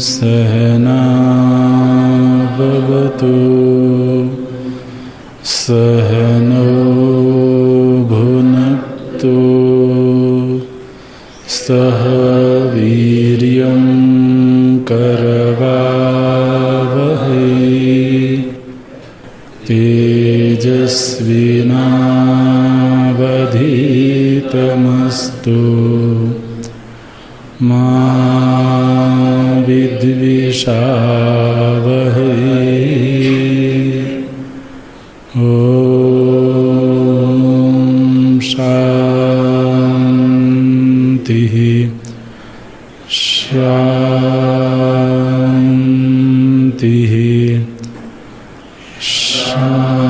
सहना भवतु सहनो भुनक्तु सह वीर्यं करवावहै तेजस्विनावधीतमस्तु मा विद्विषावहै। ॐ शान्तिः शान्तिः शान्तिः।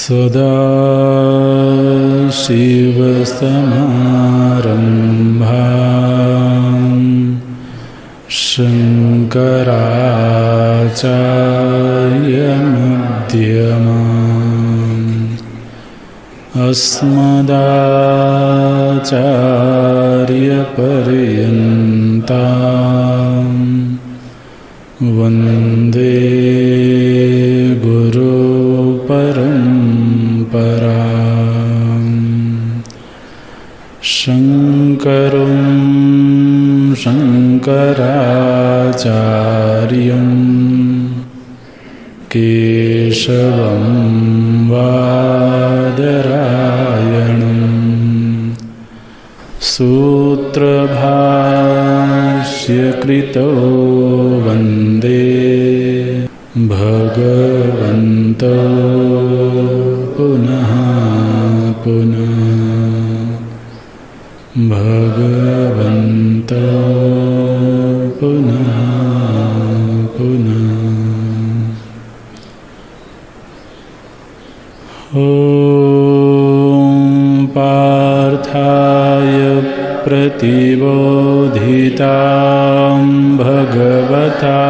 सदाशिवसमारम्भां शङ्कराचार्यमध्यमाम् अस्मदाचार्यपर्यन्तां वन्दे गुरुपरम्पराम्। शङ्करं शङ्कराचार्यं केशवं बादरायणं सूत्रभाष्यकृतो वन्दे भगवन्तो पुनः पुनः भगवन्तो पुनः पुनः। ॐ पार्थाय प्रतिबोधितां भगवता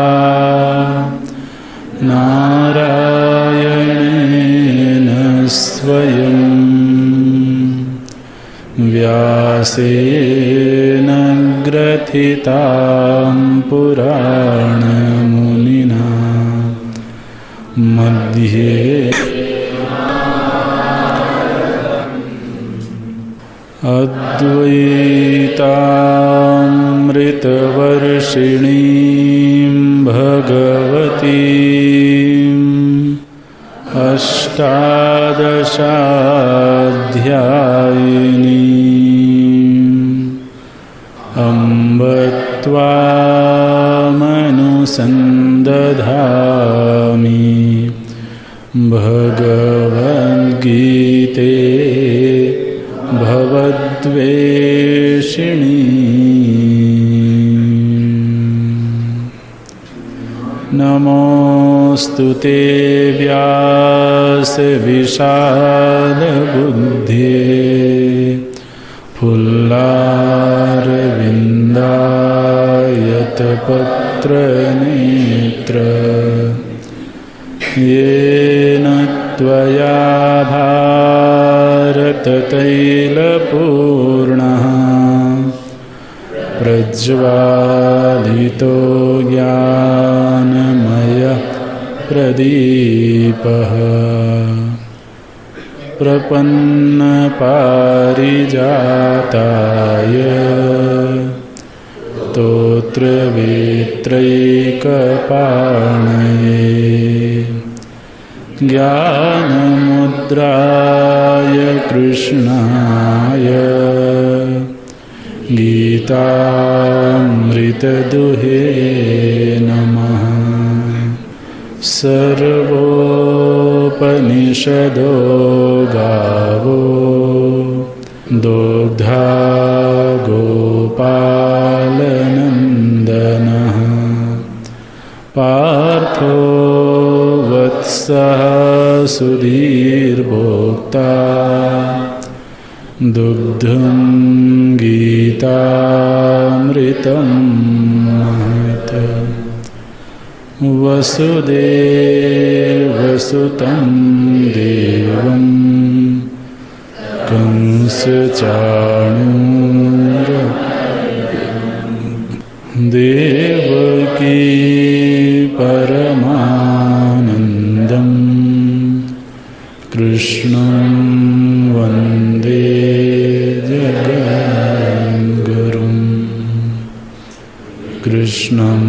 नारायणेन स्वयं व्यासेन ग्रथितां पुराणमुनिना मध्ये अद्वैतामृतवर्षिणीं भगवतीम् अष्टादशाध्यायिनीम् अम्ब त्वामनुसन्दधामि भगवद्गीते भवद्वेषिणी। नमोऽस्तु ते व्यासविशालबुद्धे फुल्लारविन्दायतपत्रनेत्र येन त्वया भारततैलपूर्णः प्रज्वालितो ज्ञानमयः प्रदीपः प्रपन्नपारिजाताय स्तोत्रवेत्रैकपाणये ज्ञानमुद्राय कृष्णाय गीतामृतदुहे नमः। सर्वोपनिषदो गावो दोग्धा गोपालनन्दनः पार्थो वत्सः सुधीर्भोक्ता दुग्धं गीतामृतं महत् वसुदेवसुतं देवं कंसचाणूर देवकी परमानन्दं कृष्णं वन्दे जगद्गुरुं कृष्णं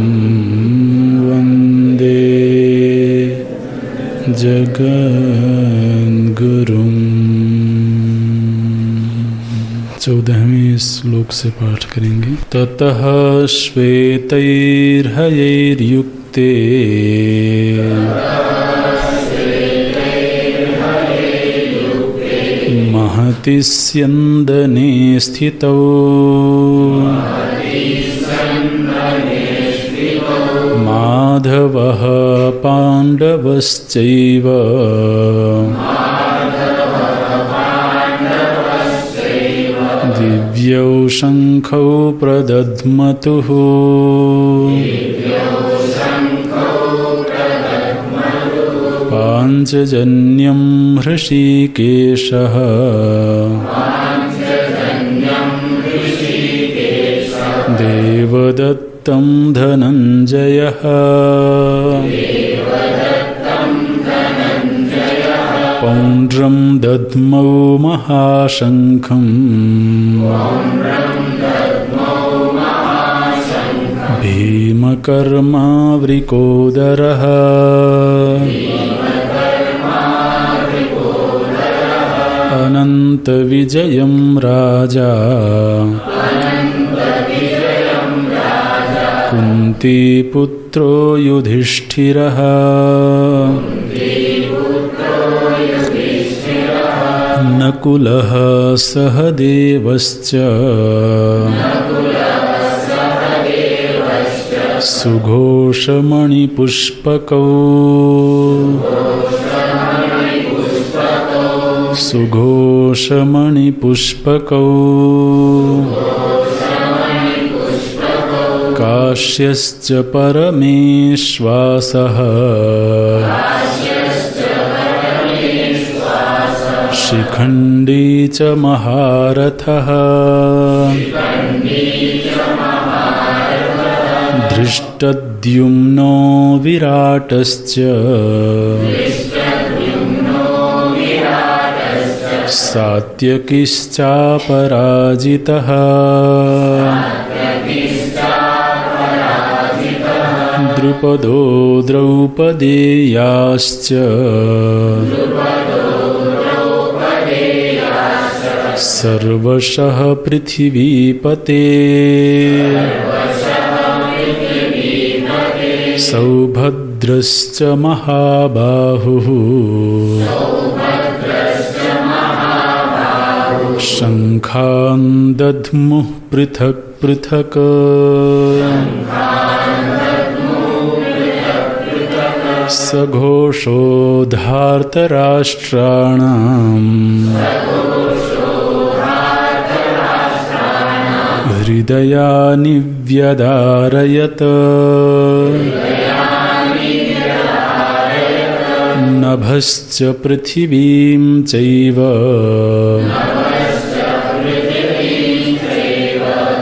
वन्दे जगद्गुरुं। 14वें श्लोक से पाठ करेंगे। ततः श्वेतैर्हयैर्युक्ते महति स्यन्दने स्थितौ माधवः पाण्डवश्चैव दिव्यौ शङ्खौ प्रदध्मतुः पाञ्चजन्यं हृषीकेशः देवदत्तं धनञ्जयः पौण्ड्रं दद्मौ महाशङ्खम् भीमकर्मावृकोदरः अनन्तविजयं राजा कुन्तीपुत्रो युधिष्ठिरः नकुलः सहदेवश्च सुघोषमणिपुष्पकौ काश्यश्च परमेश्वासः शिखण्डी च महारथः धृष्टद्युम्नो विराटश्च सात्यकिश्चापराजितः द्रुपदो द्रौपदेयाश्च सर्वशः पृथिवीपते सौभद्रश्च महाबाहुः शङ्खान् दध्मुः पृथक् पृथक् सघोषो धार्तराष्ट्राणाम् हृदयानि व्यदारयत् नभश्च पृथिवीं चैव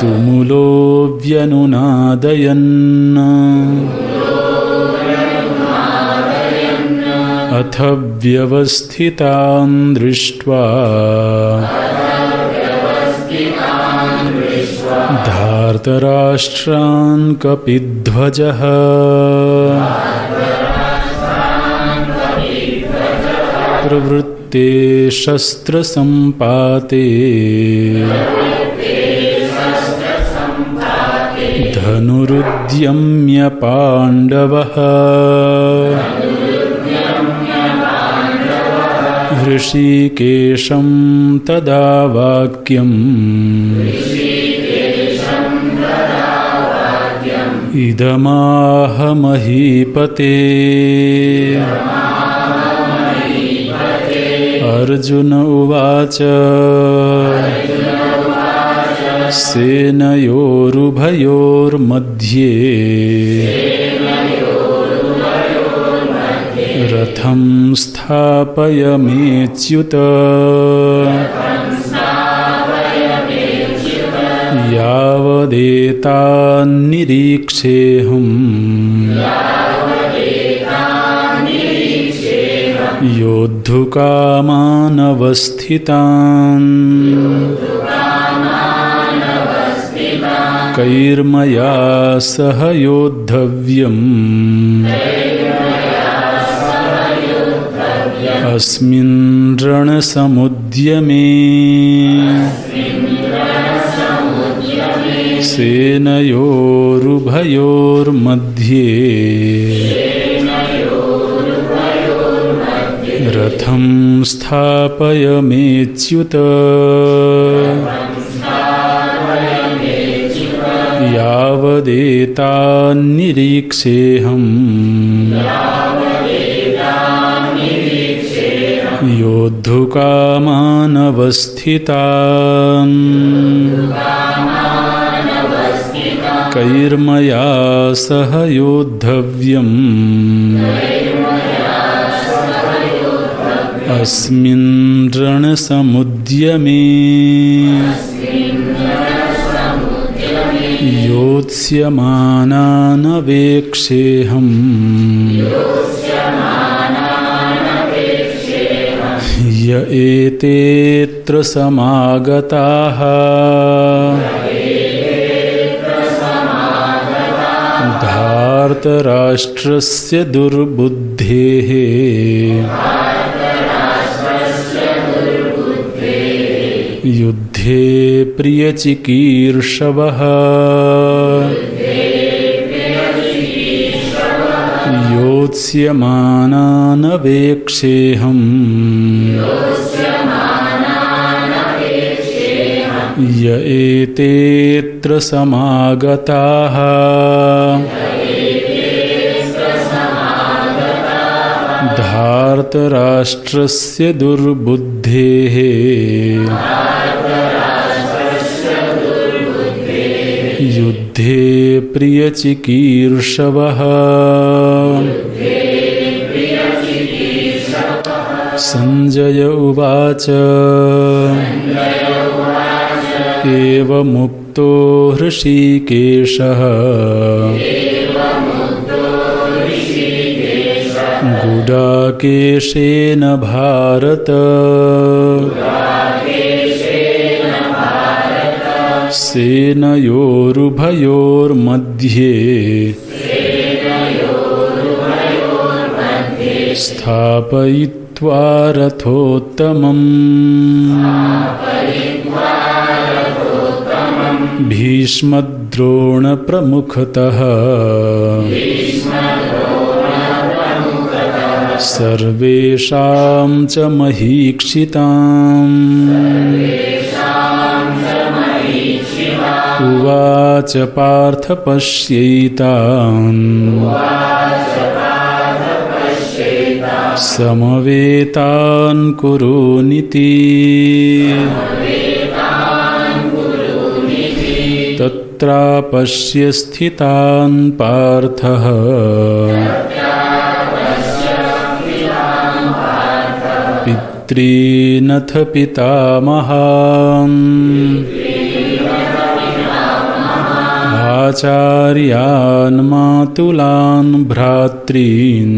तुमुलो व्यनुनादयन् अथ व्यवस्थितान् दृष्ट्वा धार्तराष्ट्रान् कपिध्वजः प्रवृत्ते शस्त्रसम्पाते धनुरुद्यम्य पाण्डवः ऋषिकेशं तदा वाक्यम् इदमाह महीपते अर्जुन उवाच सेनयोरुभयोर्मध्ये रथं स्थापयमेच्युत यावदेतान्निरीक्षेऽहम् योद्धुकामानवस्थितान् कैर्मया सह योद्धव्यम् अस्मिन् रणसमुद्यमे सेनयोरुभयोर्मध्ये रथं स्थापयमेच्युत यावदेतान्निरीक्षेऽहम् योद्धुकामानवस्थितान् कैर्मया सह योद्धव्यम् अस्मिन् रणसमुद्यमे योत्स्यमानानवेक्षेऽहम् य एतेऽत्र समागताः धार्तराष्ट्रस्य दुर्बुद्धेः युद्धे प्रियचिकीर्षवः योत्स्यमानानवेक्षेऽहम् य एतेऽत्र समागताः धार्तराष्ट्रस्य दुर्बुद्धेः युद्धे प्रियचिकीर्षवः संजय उवाच एवमुक्तो हृषीकेशः गुडाकेशेन भारत सेनयोरुभयोर्मध्ये स्थापयित्वा रथोत्तमम् भीष्मद्रोणप्रमुखतः सर्वेषां च महीक्षिताम् उवाच पार्थ पश्यैतान् समवेतान् कुरूनिति तत्रापश्य स्थितान् पार्थः पितॄनथ पितामहान् आचार्यान् मातुलान् भ्रातॄन्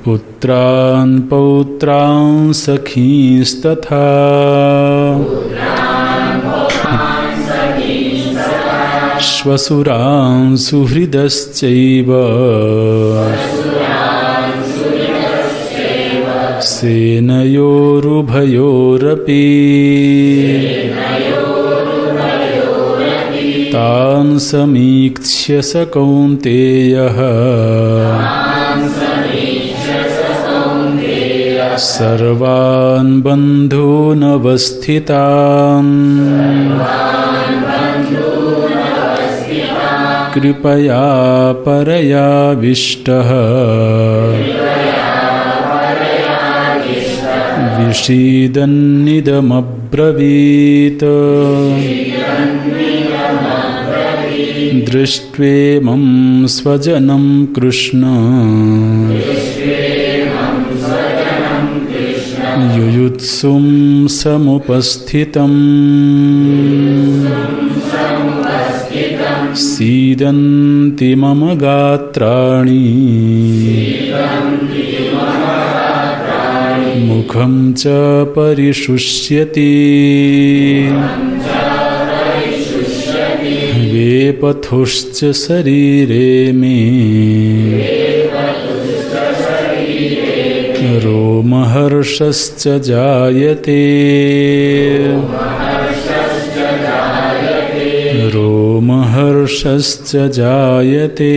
पुत्रान् पौत्रान् सखींस्तथा श्वशुरान् सुहृदश्चैव सेनयोरुभयोरपि तान् समीक्ष्य स कौन्तेयः सर्वान् बन्धूनवस्थितान् कृपया परयाविष्टः विषीदन्निदमब्रवीत् दृष्ट्वेमं स्वजनं कृष्ण युयुत्सुं समुपस्थितम् सीदन्ति मम गात्राणि मुखं च परिशुष्यति वेपथुश्च शरीरे मे रोमहर्षश्च जायते रोमहर्षश्च जायते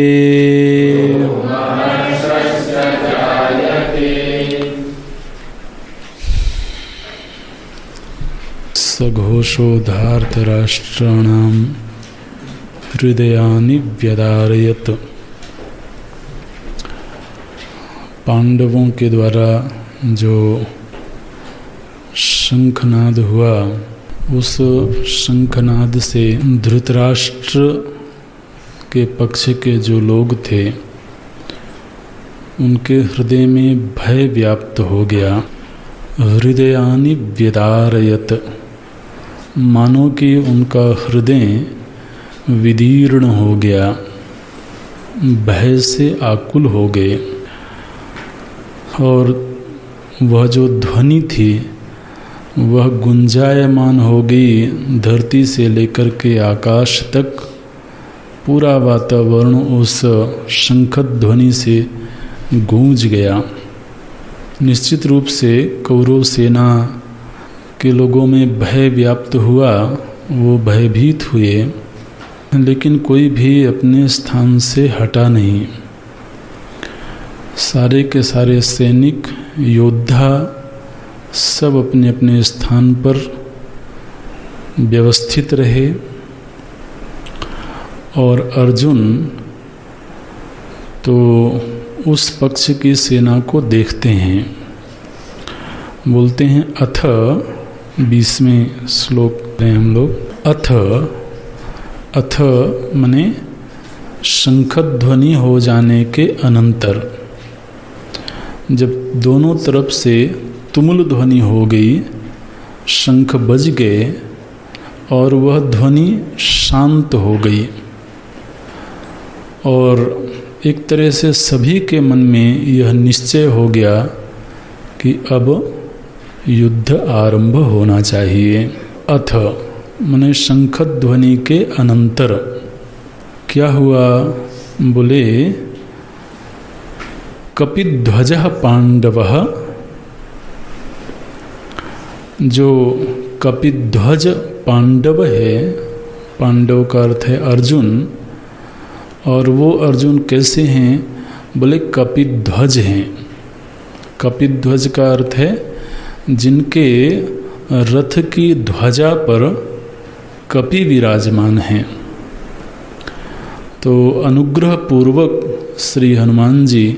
सघोषोधार्तराष्ट्राणां हृदयानि व्यदारयत्। पांडवों के द्वारा जो शंखनाद हुआ, उस शंखनाद से धृतराष्ट्र के पक्ष के जो लोग थे उनके हृदय में भय व्याप्त हो गया। हृदयानि व्यदारयत, मानो कि उनका हृदय विदीर्ण हो गया, भय से आकुल हो गए। और वह जो ध्वनि थी वह गुंजायमान हो गई, धरती से लेकर के आकाश तक पूरा वातावरण उस शंखद ध्वनि से गूंज गया। निश्चित रूप से कौरव सेना के लोगों में भय व्याप्त हुआ, वो भयभीत हुए, लेकिन कोई भी अपने स्थान से हटा नहीं। सारे के सारे सैनिक योद्धा सब अपने अपने स्थान पर व्यवस्थित रहे और अर्जुन तो उस पक्ष की सेना को देखते हैं। बोलते हैं अथ 20वें श्लोक हैं हम लोग। अथ मने शंखध्वनि हो जाने के अनंतर, जब दोनों तरफ से तुमुल ध्वनि हो गई, शंख बज गए और वह ध्वनि शांत हो गई और एक तरह से सभी के मन में यह निश्चय हो गया कि अब युद्ध आरंभ होना चाहिए। अथ माने शंख ध्वनि के अनंतर क्या हुआ? बोले कपिध्वजः पांडवः, जो कपिध्वज पांडव है, पांडव का अर्थ है अर्जुन, और वो अर्जुन कैसे हैं? बोले कपिध्वज हैं। कपिध्वज का अर्थ है जिनके रथ की ध्वजा पर कपि विराजमान हैं। तो अनुग्रह पूर्वक श्री हनुमान जी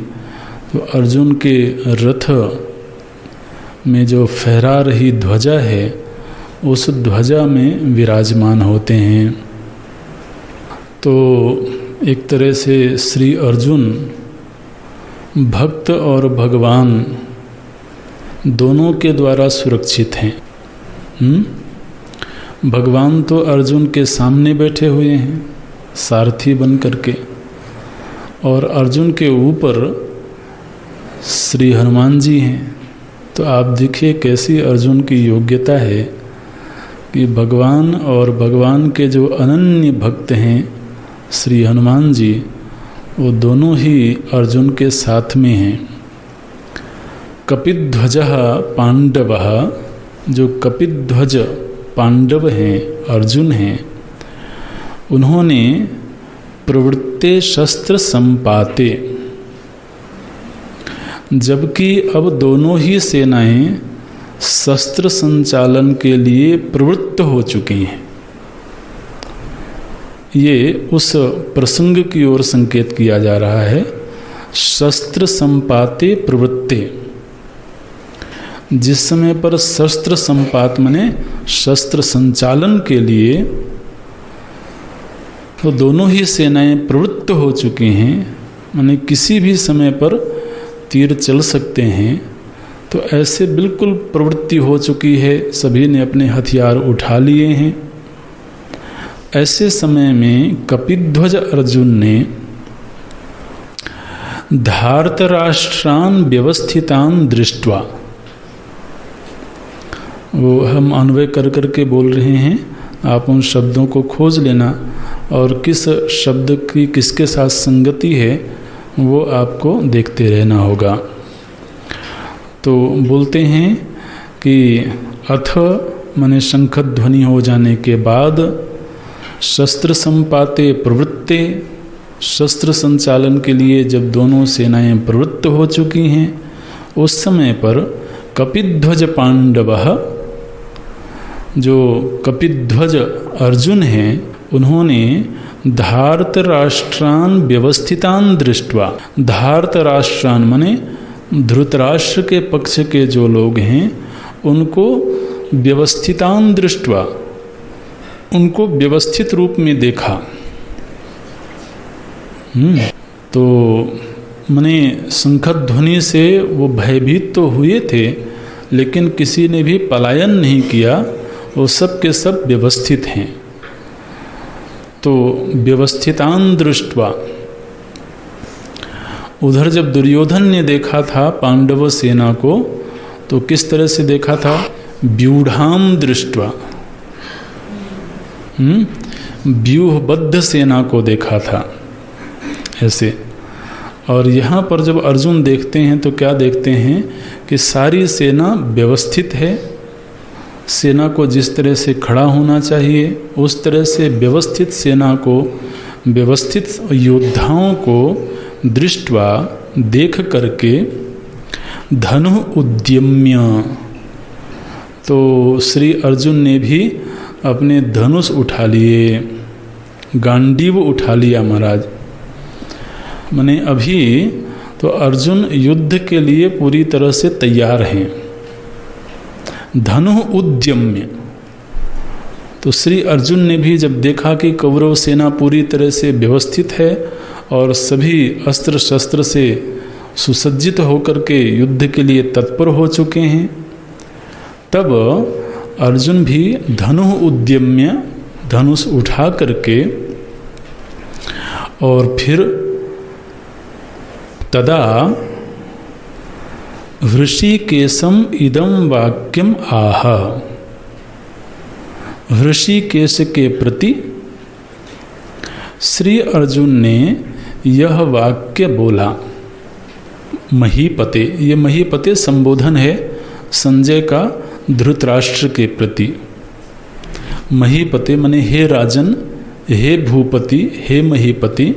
तो अर्जुन के रथ में जो फहरा रही ध्वजा है उस ध्वजा में विराजमान होते हैं। तो एक तरह से श्री अर्जुन भक्त और भगवान दोनों के द्वारा सुरक्षित हैं। भगवान तो अर्जुन के सामने बैठे हुए हैं सारथी बन करके, और अर्जुन के ऊपर श्री हनुमान जी हैं। तो आप देखिए कैसी अर्जुन की योग्यता है कि भगवान और भगवान के जो अनन्य भक्त हैं श्री हनुमान जी, वो दोनों ही अर्जुन के साथ में हैं। कपिध्वजः पांडवः, जो कपिध्वज पांडव हैं, अर्जुन हैं, उन्होंने प्रवृत्ते शस्त्र संपाते, जबकि अब दोनों ही सेनाएं शस्त्र संचालन के लिए प्रवृत्त हो चुकी हैं। ये उस प्रसंग की ओर संकेत किया जा रहा है। शस्त्र संपाते प्रवृत्ते, जिस समय पर शस्त्र संपात माने शस्त्र संचालन के लिए तो दोनों ही सेनाएं प्रवृत्त हो चुकी हैं, माने किसी भी समय पर तीर चल सकते हैं। तो ऐसे बिल्कुल प्रवृत्ति हो चुकी है, सभी ने अपने हथियार उठा लिए हैं। ऐसे समय में कपिध्वज अर्जुन ने धार्तराष्ट्रान व्यवस्थितान दृष्ट्वा, वो हम अन्वय कर करके बोल रहे हैं, आप उन शब्दों को खोज लेना और किस शब्द की किसके साथ संगति है वो आपको देखते रहना होगा। तो बोलते हैं कि अथ माने शंख ध्वनि हो जाने के बाद शस्त्र संपाते प्रवृत्ते, शस्त्र संचालन के लिए जब दोनों सेनाएं प्रवृत्त हो चुकी हैं, उस समय पर कपिध्वज पांडवः, जो कपिध्वज अर्जुन हैं, उन्होंने धार्तराष्ट्रान व्यवस्थितान दृष्ट्वा, धार्तराष्ट्रान माने धृतराष्ट्र के पक्ष के जो लोग हैं उनको व्यवस्थितान दृष्ट्वा, उनको व्यवस्थित रूप में देखा। तो माने शंख ध्वनि से वो भयभीत तो हुए थे, लेकिन किसी ने भी पलायन नहीं किया, वो सब के सब व्यवस्थित हैं। तो व्यवस्थितान दृष्ट्वा, उधर जब दुर्योधन ने देखा था पांडव सेना को, तो किस तरह से देखा था? व्यूढ़ाम दृष्ट्वा, व्यूहबद्ध सेना को देखा था ऐसे। और यहाँ पर जब अर्जुन देखते हैं तो क्या देखते हैं कि सारी सेना व्यवस्थित है। सेना को जिस तरह से खड़ा होना चाहिए उस तरह से व्यवस्थित सेना को, व्यवस्थित योद्धाओं को दृष्ट्वा देख करके धनु उद्यम्य, तो श्री अर्जुन ने भी अपने धनुष उठा लिए, गांडीव उठा लिया महाराज। माने अभी तो अर्जुन युद्ध के लिए पूरी तरह से तैयार हैं। धनु उद्यम्य, तो श्री अर्जुन ने भी जब देखा कि कौरव सेना पूरी तरह से व्यवस्थित है और सभी अस्त्र शस्त्र से सुसज्जित होकर के युद्ध के लिए तत्पर हो चुके हैं, तब अर्जुन भी धनु उद्यम्य, धनुष उठा करके, और फिर तदा हृषिकेशम इदं वाक्यम आह, हृषिकेश के प्रति श्री अर्जुन ने यह वाक्य बोला। महीपते, ये महीपते संबोधन है संजय का धृतराष्ट्र के प्रति। महीपते माने हे राजन, हे भूपति, हे महीपति।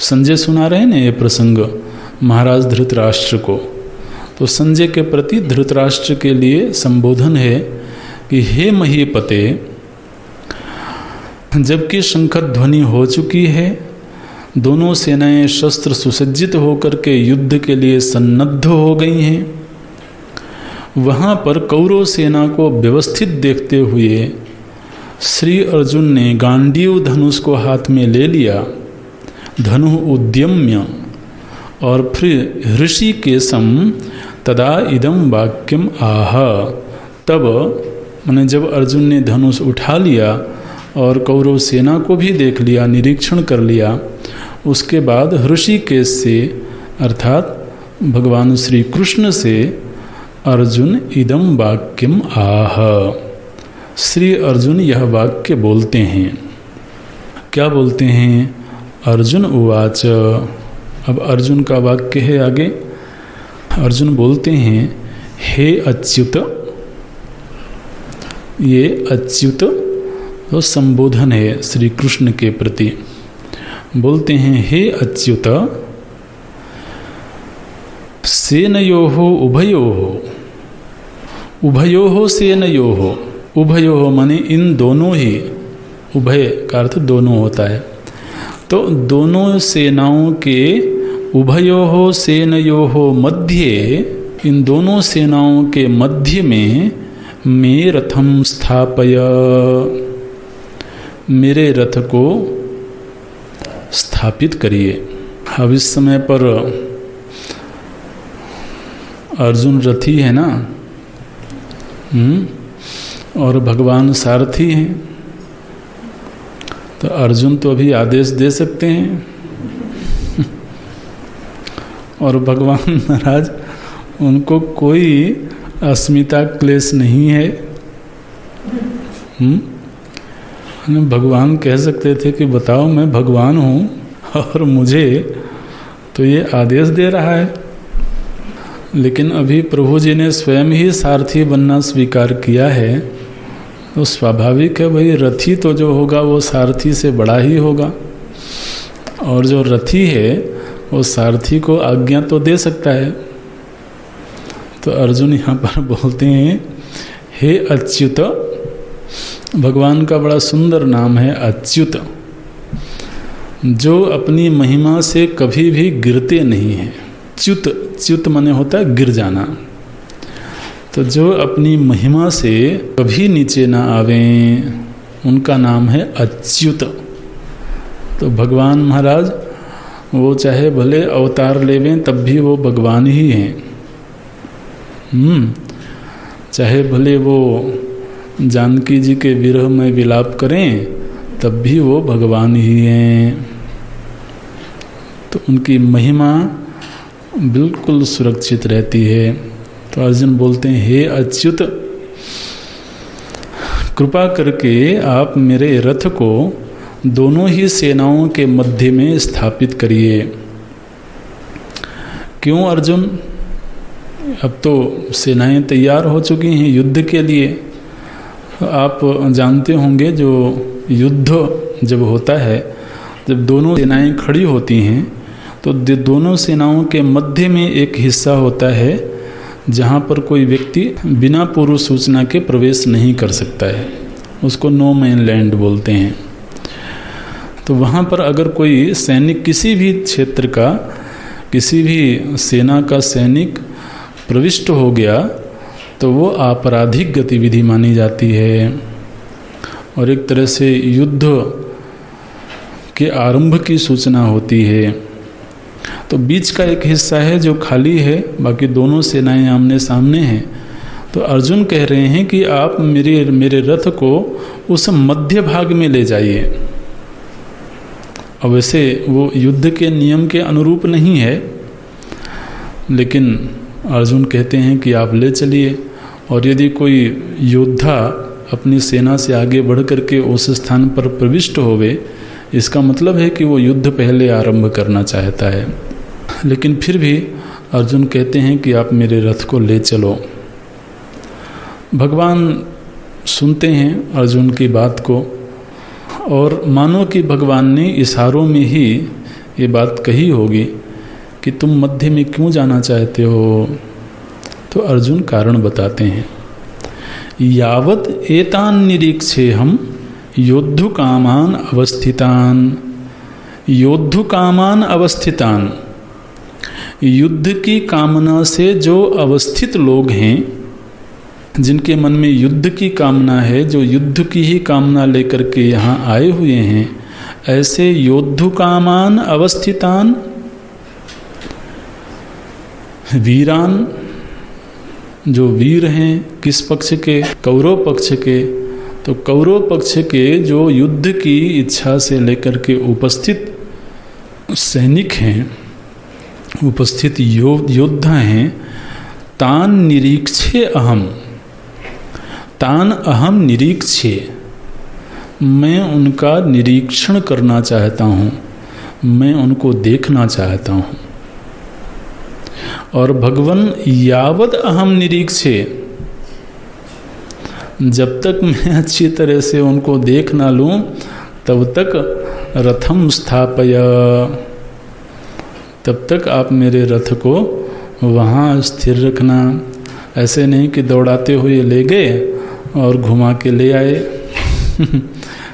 संजय सुना रहे ना ये प्रसंग महाराज धृतराष्ट्र को, तो संजय के प्रति धृतराष्ट्र के लिए संबोधन है कि हे महीपते, जबकि शंख ध्वनि हो चुकी है, दोनों सेनाएं शस्त्र सुसज्जित होकर के युद्ध के लिए सन्नद्ध हो गई हैं, वहाँ पर कौरव सेना को व्यवस्थित देखते हुए श्री अर्जुन ने गांडीव धनुष को हाथ में ले लिया, धनु उद्यम्य, और फिर हृषिकेशम तदा इदं वाक्यम आह, तब मैंने जब अर्जुन ने धनुष उठा लिया और कौरव सेना को भी देख लिया, निरीक्षण कर लिया, उसके बाद ऋषिकेश से अर्थात भगवान श्री कृष्ण से अर्जुन इदम वाक्यम आह, श्री अर्जुन यह वाक्य बोलते हैं। क्या बोलते हैं? अर्जुन उवाच। अब अर्जुन का वाक्य है आगे। अर्जुन बोलते हैं, हे अच्युत, ये अच्युत तो संबोधन है श्री कृष्ण के प्रति। बोलते हैं, हे अच्युत, सेनयोः उभयोः, उभयोः सेनयोः, उभयोः माने इन दोनों ही, उभय का अर्थ दोनों होता है, तो दोनों सेनाओं के उभयोः सेनयोः मध्ये, इन दोनों सेनाओं के मध्य में मे रथम स्थापय, मेरे रथ को स्थापित करिए। अब इस समय पर अर्जुन रथी है ना, और भगवान सारथी हैं, तो अर्जुन तो अभी आदेश दे सकते हैं और भगवान महाराज उनको कोई अस्मिता क्लेश नहीं है। भगवान कह सकते थे कि बताओ मैं भगवान हूँ और मुझे तो ये आदेश दे रहा है, लेकिन अभी प्रभु जी ने स्वयं ही सारथी बनना स्वीकार किया है, तो स्वाभाविक है भाई, रथी तो जो होगा वो सारथी से बड़ा ही होगा, और जो रथी है वो सारथी को आज्ञा तो दे सकता है। तो अर्जुन यहाँ पर बोलते हैं, हे अच्युत, भगवान का बड़ा सुंदर नाम है अच्युत, जो अपनी महिमा से कभी भी गिरते नहीं हैं। च्युत, च्युत माने होता है गिर जाना, तो जो अपनी महिमा से कभी नीचे ना आवें, उनका नाम है अच्युत। तो भगवान महाराज वो चाहे भले अवतार लेवें तब भी वो भगवान ही हैं। चाहे भले वो जानकी जी के विरह में विलाप करें तब भी वो भगवान ही हैं। तो उनकी महिमा बिल्कुल सुरक्षित रहती है। तो अर्जुन बोलते हैं, हे अच्युत, कृपा करके आप मेरे रथ को दोनों ही सेनाओं के मध्य में स्थापित करिए। क्यों अर्जुन? अब तो सेनाएं तैयार हो चुकी हैं युद्ध के लिए। आप जानते होंगे जो युद्ध जब होता है, जब दोनों सेनाएं खड़ी होती हैं तो दोनों सेनाओं के मध्य में एक हिस्सा होता है जहाँ पर कोई व्यक्ति बिना पूर्व सूचना के प्रवेश नहीं कर सकता है, उसको नो मैन लैंड बोलते हैं। तो वहाँ पर अगर कोई सैनिक किसी भी क्षेत्र का, किसी भी सेना का सैनिक प्रविष्ट हो गया तो वो आपराधिक गतिविधि मानी जाती है और एक तरह से युद्ध के आरंभ की सूचना होती है। तो बीच का एक हिस्सा है जो खाली है, बाकी दोनों सेनाएं आमने सामने हैं। तो अर्जुन कह रहे हैं कि आप मेरे रथ को उस मध्य भाग में ले जाइए। अब वैसे वो युद्ध के नियम के अनुरूप नहीं है, लेकिन अर्जुन कहते हैं कि आप ले चलिए। और यदि कोई योद्धा अपनी सेना से आगे बढ़ करके उस स्थान पर प्रविष्ट होवे, इसका मतलब है कि वो युद्ध पहले आरंभ करना चाहता है। लेकिन फिर भी अर्जुन कहते हैं कि आप मेरे रथ को ले चलो। भगवान सुनते हैं अर्जुन की बात को, और मानो कि भगवान ने इशारों में ही ये बात कही होगी कि तुम मध्य में क्यों जाना चाहते हो। तो अर्जुन कारण बताते हैं, यावत एतान निरीक्षे हम योद्धु कामान अवस्थितान, योद्धु कामान अवस्थितान, युद्ध की कामना से जो अवस्थित लोग हैं, जिनके मन में युद्ध की कामना है, जो युद्ध की ही कामना लेकर के यहाँ आए हुए हैं, ऐसे योद्धु कामान अवस्थितान वीरान जो वीर हैं किस पक्ष के, कौरव पक्ष के। तो कौरव पक्ष के जो युद्ध की इच्छा से लेकर के उपस्थित सैनिक हैं, उपस्थित योद्धा हैं, तान निरीक्षे अहम, तान अहम निरीक्षे, मैं उनका निरीक्षण करना चाहता हूँ, मैं उनको देखना चाहता हूँ। और भगवन यावद अहम निरीक्षे, जब तक मैं अच्छी तरह से उनको देख ना लूँ तब तक रथम स्थापय, तब तक आप मेरे रथ को वहाँ स्थिर रखना। ऐसे नहीं कि दौड़ाते हुए ले गए और घुमा के ले आए।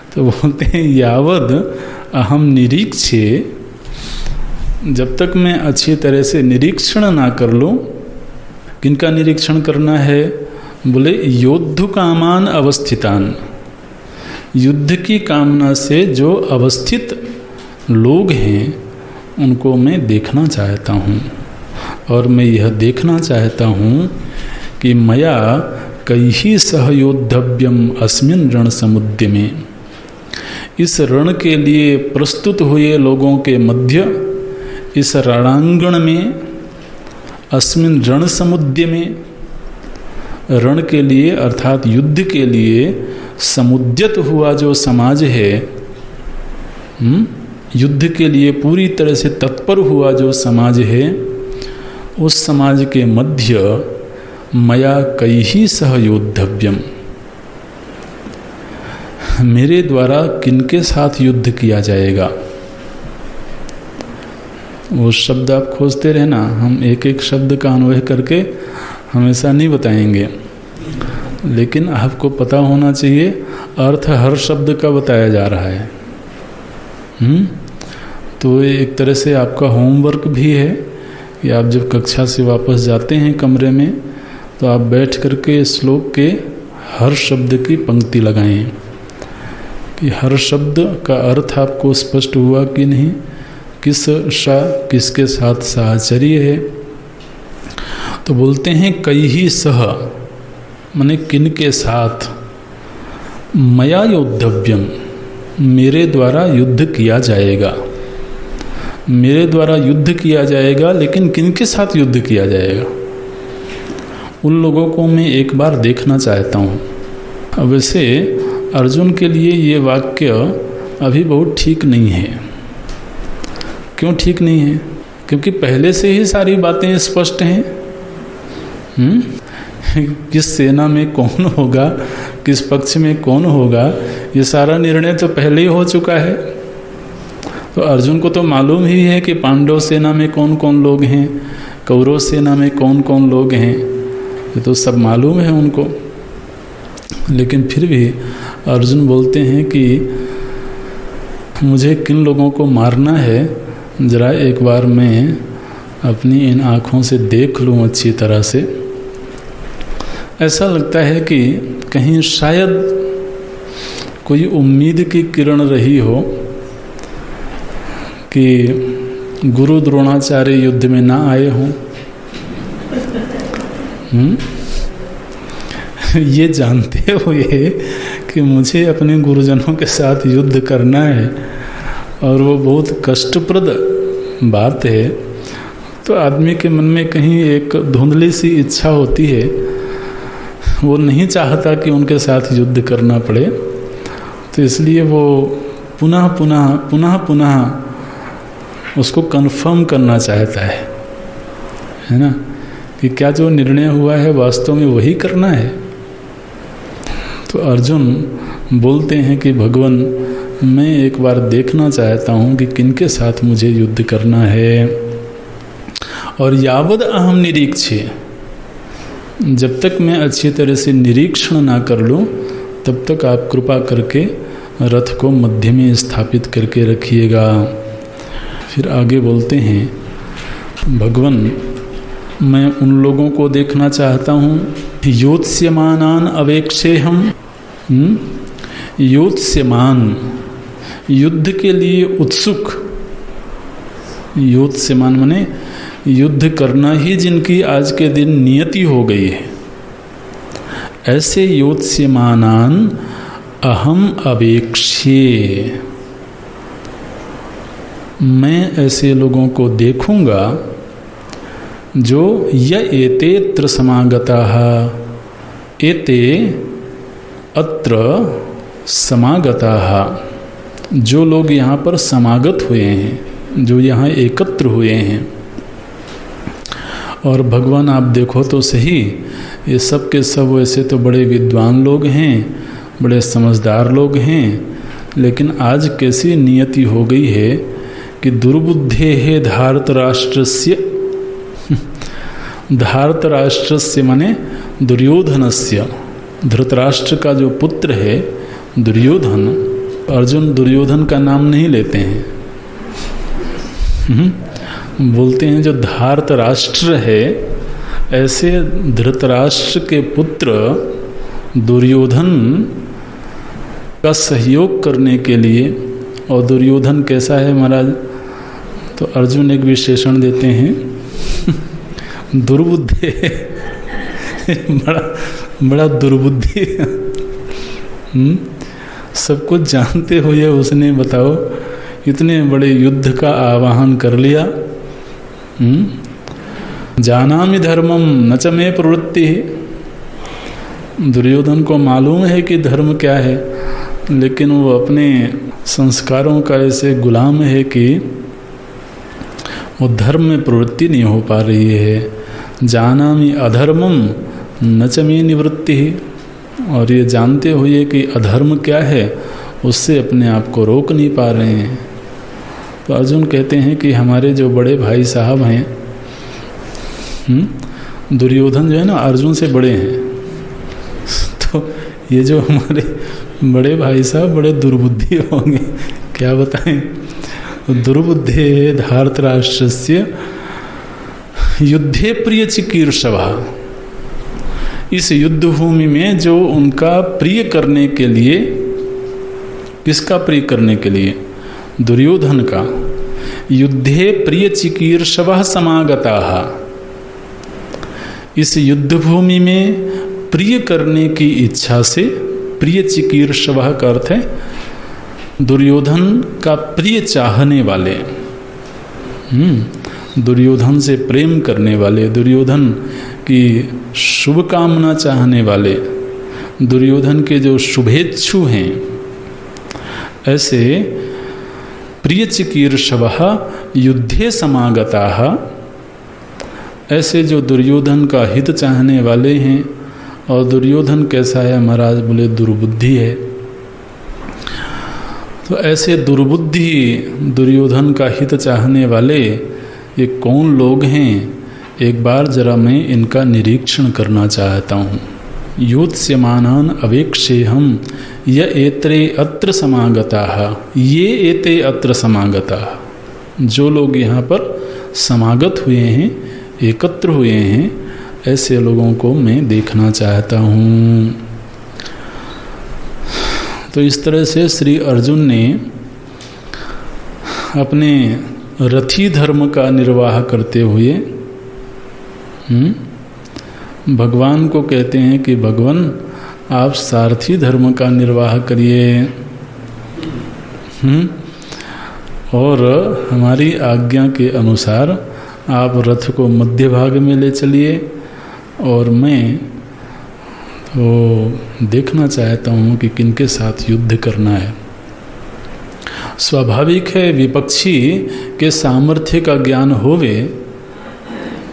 तो बोलते हैं यावद अहम निरीक्षे, जब तक मैं अच्छी तरह से निरीक्षण ना कर लूँ। किनका निरीक्षण करना है? बोले योद्धु कामान अवस्थितान, युद्ध की कामना से जो अवस्थित लोग हैं उनको मैं देखना चाहता हूँ। और मैं यह देखना चाहता हूँ कि मया कैहि सहयोद्धव्यम अस्मिन् रण समुद्य में, इस रण के लिए प्रस्तुत हुए लोगों के मध्य, इस रणांगण में, अस्मिन् रण समुद्य में, रण के लिए अर्थात युद्ध के लिए समुद्यत हुआ जो समाज है, युद्ध के लिए पूरी तरह से तत्पर हुआ जो समाज है, उस समाज के मध्य मया कैहि सहयोद्धव्यम, मेरे द्वारा किनके साथ युद्ध किया जाएगा। वो शब्द आप खोजते रहना, हम एक एक शब्द का अन्वय करके हमेशा नहीं बताएंगे, लेकिन आपको पता होना चाहिए अर्थ हर शब्द का बताया जा रहा है। तो एक तरह से आपका होमवर्क भी है कि आप जब कक्षा से वापस जाते हैं कमरे में, तो आप बैठ करके श्लोक के हर शब्द की पंक्ति लगाएं कि हर शब्द का अर्थ आपको स्पष्ट हुआ कि नहीं, किस सा किसके साथ साहचर्य है। तो बोलते हैं कैहि सह, माने किनके साथ, मया योद्धव्यम, मेरे द्वारा युद्ध किया जाएगा, मेरे द्वारा युद्ध किया जाएगा। लेकिन किनके साथ युद्ध किया जाएगा, उन लोगों को मैं एक बार देखना चाहता हूँ। अब वैसे अर्जुन के लिए ये वाक्य अभी बहुत ठीक नहीं है। क्यों ठीक नहीं है? क्योंकि पहले से ही सारी बातें स्पष्ट हैं। किस सेना में कौन होगा, किस पक्ष में कौन होगा, ये सारा निर्णय तो पहले ही हो चुका है। तो अर्जुन को तो मालूम ही है कि पांडव सेना में कौन कौन लोग हैं, कौरव सेना में कौन कौन लोग हैं, ये तो सब मालूम है उनको। लेकिन फिर भी अर्जुन बोलते हैं कि मुझे किन लोगों को मारना है, जरा एक बार मैं अपनी इन आँखों से देख लूँ अच्छी तरह से। ऐसा लगता है कि कहीं शायद कोई उम्मीद की किरण रही हो कि गुरु द्रोणाचार्य युद्ध में ना आए हों। ये जानते हुए कि मुझे अपने गुरुजनों के साथ युद्ध करना है और वो बहुत कष्टप्रद बात है, तो आदमी के मन में कहीं एक धुंधली सी इच्छा होती है, वो नहीं चाहता कि उनके साथ युद्ध करना पड़े। तो इसलिए वो पुनः पुनः पुनः पुनः उसको कंफर्म करना चाहता है ना, कि क्या जो निर्णय हुआ है वास्तव में वही करना है। तो अर्जुन बोलते हैं कि भगवान, मैं एक बार देखना चाहता हूँ कि किनके साथ मुझे युद्ध करना है। और यावद अहम निरीक्षे, जब तक मैं अच्छी तरह से निरीक्षण ना कर लूँ तब तक आप कृपा करके रथ को मध्य में स्थापित करके रखिएगा। फिर आगे बोलते हैं, भगवान, मैं उन लोगों को देखना चाहता हूँ, योत्स्यमानान अवेक्षेहम, योत्स्यमान, युद्ध के लिए उत्सुक, योत्स्यमान माने युद्ध करना ही जिनकी आज के दिन नियति हो गई है, ऐसे योत्स्यमानान अहम अवेक्ष्ये, मैं ऐसे लोगों को देखूंगा जो य एतेत्र समागताः, एते अत्र समागताः, जो लोग यहाँ पर समागत हुए हैं, जो यहाँ एकत्र हुए हैं। और भगवान आप देखो तो सही, ये सब के सब वैसे तो बड़े विद्वान लोग हैं, बड़े समझदार लोग हैं, लेकिन आज कैसी नियति हो गई है कि दुर्बुद्धेः धार्तराष्ट्रस्य, धार्तराष्ट्रस्य माने दुर्योधनस्य, धृतराष्ट्र का जो पुत्र है दुर्योधन, अर्जुन दुर्योधन का नाम नहीं लेते हैं, बोलते हैं जो धार्तराष्ट्र है, ऐसे धृतराष्ट्र के पुत्र दुर्योधन का सहयोग करने के लिए। और दुर्योधन कैसा है महाराज, तो अर्जुन एक विशेषण देते हैं दुर्बुद्धि, बड़ा दुर्बुद्धि। सब कुछ जानते हुए उसने बताओ इतने बड़े युद्ध का आह्वान कर लिया। जानामि धर्मम न च मे प्रवृत्ति। दुर्योधन को मालूम है कि धर्म क्या है, लेकिन वो अपने संस्कारों का ऐसे गुलाम है कि वो धर्म में प्रवृत्ति नहीं हो पा रही है। जानामि अधर्मम न च मे निवृत्ति, और ये जानते हुए कि अधर्म क्या है उससे अपने आप को रोक नहीं पा रहे हैं। तो अर्जुन कहते हैं कि हमारे जो बड़े भाई साहब हैं, दुर्योधन जो है ना अर्जुन से बड़े हैं, तो ये जो हमारे बड़े भाई साहब बड़े दुर्बुद्धि होंगे, क्या बताएं। दुर्बुद्धे धार्तराष्ट्रस्य युद्धे प्रिय चिकीर्षवः, इस युद्ध भूमि में जो उनका प्रिय करने के लिए, किसका प्रिय करने के लिए, दुर्योधन का, युद्धे प्रिय चिकीर्षवः समागताः, इस युद्ध भूमि में प्रिय करने की इच्छा से, प्रिय चिकीर्षवः का अर्थ है दुर्योधन का प्रिय चाहने वाले, दुर्योधन से प्रेम करने वाले, दुर्योधन की शुभकामना चाहने वाले, दुर्योधन के जो शुभेच्छु हैं, ऐसे प्रिय चिकीर्षवः युद्धे समागताः, ऐसे जो दुर्योधन का हित चाहने वाले हैं। और दुर्योधन कैसा है महाराज, बोले दुर्बुद्धि है। तो ऐसे दुर्बुद्धि दुर्योधन का हित चाहने वाले ये कौन लोग हैं, एक बार जरा मैं इनका निरीक्षण करना चाहता हूँ। योत्स्यमानान अवेक्ष्येऽहं य एत्रे अत्र समागताः, ये एते अत्र समागताः, जो लोग यहाँ पर समागत हुए हैं, एकत्र हुए हैं, ऐसे लोगों को मैं देखना चाहता हूँ। तो इस तरह से श्री अर्जुन ने अपने रथी धर्म का निर्वाह करते हुए भगवान को कहते हैं कि भगवान आप सारथी धर्म का निर्वाह करिए, और हमारी आज्ञा के अनुसार आप रथ को मध्य भाग में ले चलिए, और मैं तो देखना चाहता हूँ कि किनके साथ युद्ध करना है। स्वाभाविक है विपक्षी के सामर्थ्य का ज्ञान होवे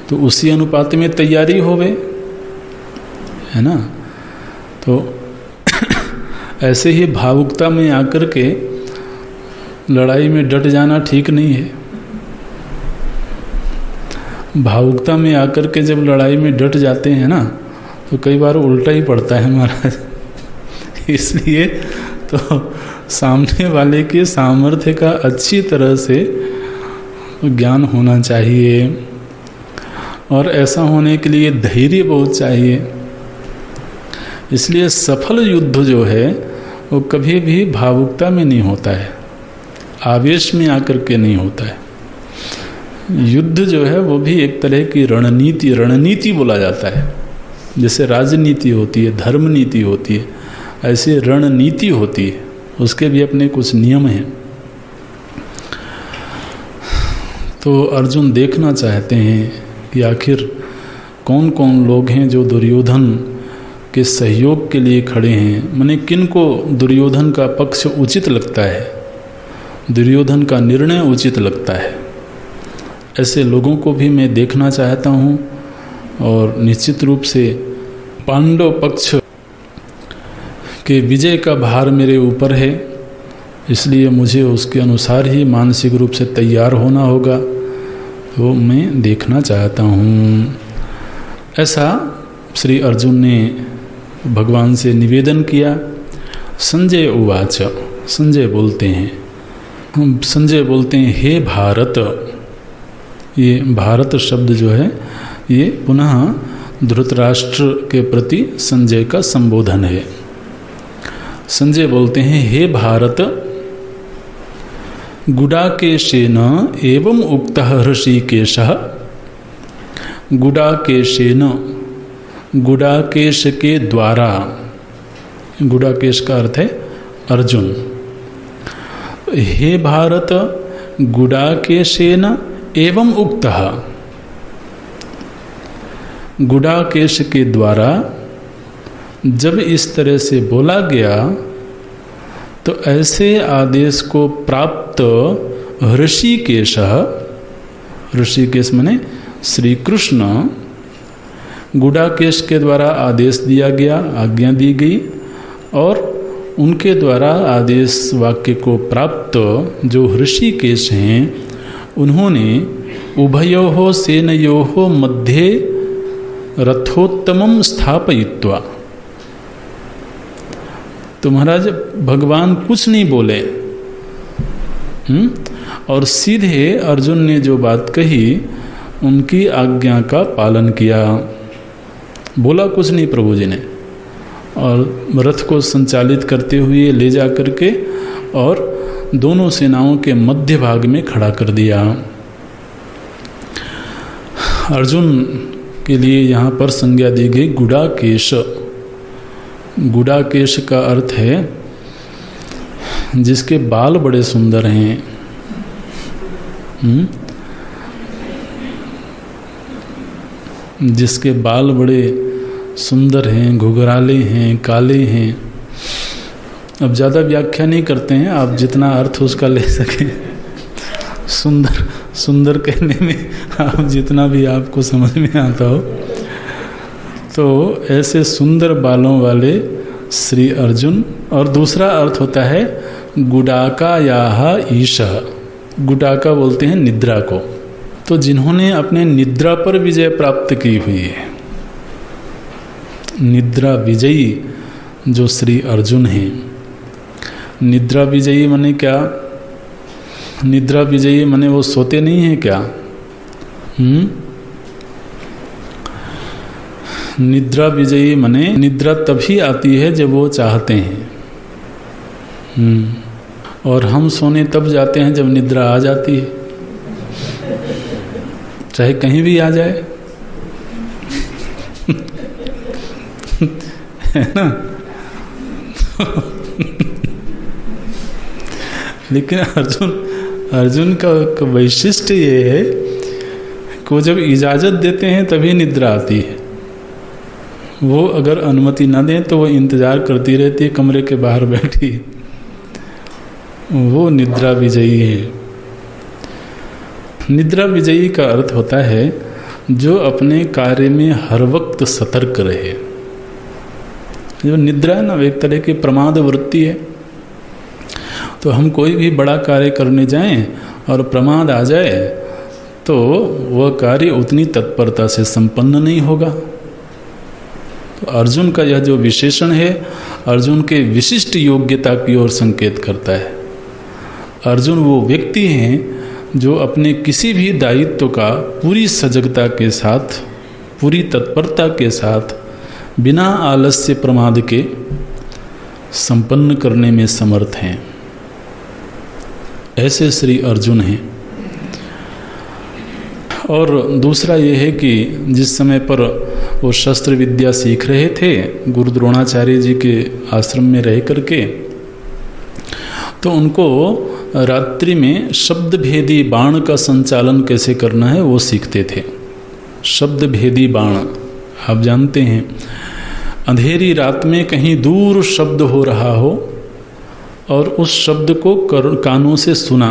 तो उसी अनुपात में तैयारी होवे, है ना। तो ऐसे ही भावुकता में आकर के लड़ाई में डट जाना ठीक नहीं है। भावुकता में आकर के जब लड़ाई में डट जाते हैं ना, तो कई बार उल्टा ही पड़ता है महाराज। इसलिए तो सामने वाले के सामर्थ्य का अच्छी तरह से ज्ञान होना चाहिए, और ऐसा होने के लिए धैर्य बहुत चाहिए। इसलिए सफल युद्ध जो है वो कभी भी भावुकता में नहीं होता है, आवेश में आकर के नहीं होता है। युद्ध जो है वो भी एक तरह की रणनीति बोला जाता है। जैसे राजनीति होती है, धर्म नीति होती है, ऐसे रणनीति होती है, उसके भी अपने कुछ नियम हैं। तो अर्जुन देखना चाहते हैं कि आखिर कौन कौन लोग हैं जो दुर्योधन के सहयोग के लिए खड़े हैं, माने किन को दुर्योधन का पक्ष उचित लगता है, दुर्योधन का निर्णय उचित लगता है। ऐसे लोगों को भी मैं देखना चाहता हूँ और निश्चित रूप से पांडव पक्ष के विजय का भार मेरे ऊपर है, इसलिए मुझे उसके अनुसार ही मानसिक रूप से तैयार होना होगा, तो मैं देखना चाहता हूँ। ऐसा श्री अर्जुन ने भगवान से निवेदन किया। संजय उवाच, संजय बोलते हैं, हे भारत। ये भारत शब्द जो है ये पुनः धृतराष्ट्र के प्रति संजय का संबोधन है। संजय बोलते हैं, हे भारत, गुडाकेशेन एवं उक्तः ऋषिकेशः। गुडाकेशेन, गुडाकेश के द्वारा, गुडाकेश का अर्थ है अर्जुन। हे भारत, गुडाकेशेन एवं उक्तः, गुडाकेश के द्वारा जब इस तरह से बोला गया तो ऐसे आदेश को प्राप्त ऋषिकेश, ऋषिकेश माने श्री कृष्ण, गुडाकेश के द्वारा आदेश दिया गया, आज्ञा दी गई, और उनके द्वारा आदेश वाक्य को प्राप्त जो ऋषिकेश हैं, उन्होंने उभयोः सेनयोः मध्ये रथोत्तमं स्थापयित्वा। तो महाराज भगवान कुछ नहीं बोले, और सीधे अर्जुन ने जो बात कही उनकी आज्ञा का पालन किया। बोला कुछ नहीं प्रभु जी ने, और रथ को संचालित करते हुए ले जा करके और दोनों सेनाओं के मध्य भाग में खड़ा कर दिया। अर्जुन के लिए यहाँ पर संज्ञा दी गई गुडाकेश। गुडाकेश का अर्थ है जिसके बाल बड़े सुंदर हैं। जिसके बाल बड़े सुंदर हैं, घुघराले हैं, काले हैं। अब ज़्यादा व्याख्या नहीं करते हैं, आप जितना अर्थ उसका ले सकें। सुंदर सुंदर कहने में आप जितना भी आपको समझ में आता हो, तो ऐसे सुंदर बालों वाले श्री अर्जुन। और दूसरा अर्थ होता है गुडाका याह ईशः। गुडाका बोलते हैं निद्रा को। तो जिन्होंने अपने निद्रा पर विजय प्राप्त की हुई है, निद्रा विजयी जो श्री अर्जुन हैं। निद्रा विजयी माने क्या? निद्रा विजयी माने वो सोते नहीं हैं क्या? निद्रा विजयी माने निद्रा तभी आती है जब वो चाहते हैं। और हम सोने तब जाते हैं जब निद्रा आ जाती है, चाहे कहीं भी आ जाए, है ना? लेकिन अर्जुन का वैशिष्ट्य ये है कि वो जब इजाज़त देते हैं तभी निद्रा आती है। वो अगर अनुमति ना दें तो वो इंतज़ार करती रहती है कमरे के बाहर बैठी। वो निद्रा विजयी है। निद्रा विजयी का अर्थ होता है जो अपने कार्य में हर वक्त सतर्क रहे। जो निद्रा है ना, एक तरह की प्रमाद वृत्ति है। तो हम कोई भी बड़ा कार्य करने जाएं और प्रमाद आ जाए तो वह कार्य उतनी तत्परता से संपन्न नहीं होगा। तो अर्जुन का यह जो विशेषण है, अर्जुन के विशिष्ट योग्यता की ओर संकेत करता है। अर्जुन वो व्यक्ति हैं जो अपने किसी भी दायित्व का पूरी सजगता के साथ, पूरी तत्परता के साथ, बिना आलस्य प्रमाद के संपन्न करने में समर्थ हैं। ऐसे श्री अर्जुन हैं। और दूसरा ये है कि जिस समय पर वो शस्त्र विद्या सीख रहे थे गुरु द्रोणाचार्य जी के आश्रम में रह करके। तो उनको रात्रि में शब्द भेदी बाण का संचालन कैसे करना है वो सीखते थे। शब्द भेदी बाण आप जानते हैं, अंधेरी रात में कहीं दूर शब्द हो रहा हो और उस शब्द को कानों से सुना,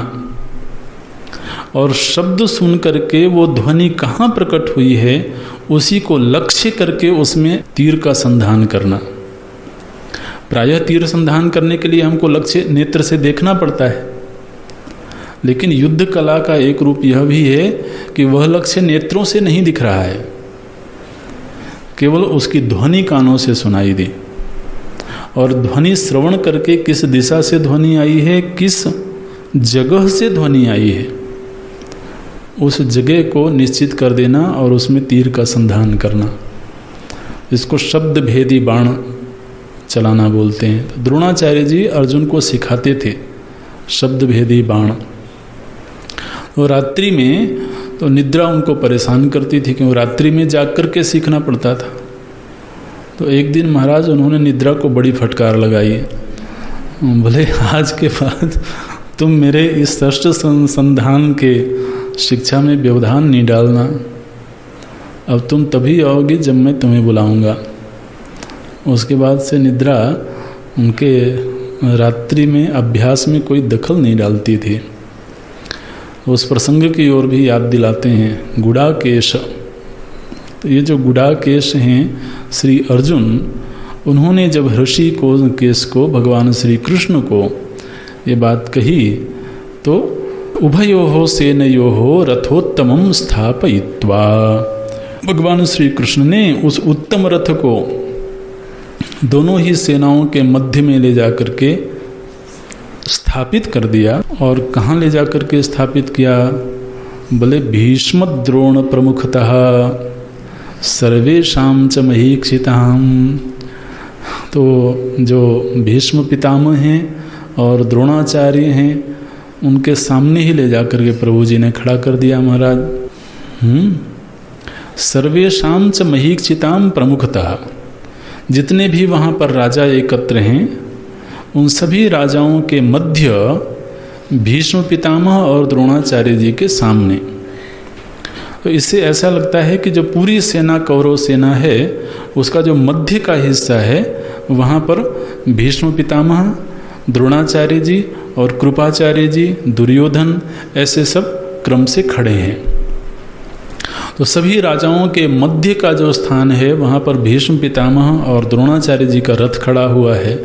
और शब्द सुन करके वो ध्वनि कहाँ प्रकट हुई है उसी को लक्ष्य करके उसमें तीर का संधान करना। प्रायः तीर संधान करने के लिए हमको लक्ष्य नेत्र से देखना पड़ता है, लेकिन युद्ध कला का एक रूप यह भी है कि वह लक्ष्य नेत्रों से नहीं दिख रहा है, केवल उसकी ध्वनि कानों से सुनाई दी। और ध्वनि श्रवण करके किस दिशा से ध्वनि आई है, किस जगह से ध्वनि आई है, उस जगह को निश्चित कर देना और उसमें तीर का संधान करना, इसको शब्द भेदी बाण चलाना बोलते हैं। तो द्रोणाचार्य जी अर्जुन को सिखाते थे शब्द भेदी बाण। तो रात्रि में तो निद्रा उनको परेशान करती थी, क्योंकि रात्रि में जाग करके सीखना पड़ता था। तो एक दिन महाराज उन्होंने निद्रा को बड़ी फटकार लगाई, बोले आज के बाद तुम मेरे इस षष्ठ संधान के शिक्षा में व्यवधान नहीं डालना, अब तुम तभी आओगी जब मैं तुम्हें बुलाऊंगा। उसके बाद से निद्रा उनके रात्रि में अभ्यास में कोई दखल नहीं डालती थी। उस प्रसंग की ओर भी याद दिलाते हैं गुडाकेश। तो ये जो गुडाकेश हैं श्री अर्जुन, उन्होंने जब ऋषिकेश को भगवान श्री कृष्ण को ये बात कही तो उभयोः सेनयोः रथोत्तमं स्थापयित्वा, भगवान श्री कृष्ण ने उस उत्तम रथ को दोनों ही सेनाओं के मध्य में ले जाकर के स्थापित कर दिया। और कहाँ ले जाकर के स्थापित किया, बोले भीष्म द्रोण प्रमुखतः सर्वेषां च महीक्षितां। तो जो भीष्म पितामह हैं और द्रोणाचार्य हैं उनके सामने ही ले जाकर के प्रभु जी ने खड़ा कर दिया महाराज। सर्वेषां च महीक्षितां प्रमुखतः, जितने भी वहाँ पर राजा एकत्र हैं उन सभी राजाओं के मध्य भीष्म पितामह और द्रोणाचार्य जी के सामने। तो इससे ऐसा लगता है कि जो पूरी सेना कौरव सेना है उसका जो मध्य का हिस्सा है वहाँ पर भीष्म पितामह, द्रोणाचार्य जी और कृपाचार्य जी, दुर्योधन, ऐसे सब क्रम से खड़े हैं। तो सभी राजाओं के मध्य का जो स्थान है वहाँ पर भीष्म पितामह और द्रोणाचार्य जी का रथ खड़ा हुआ है,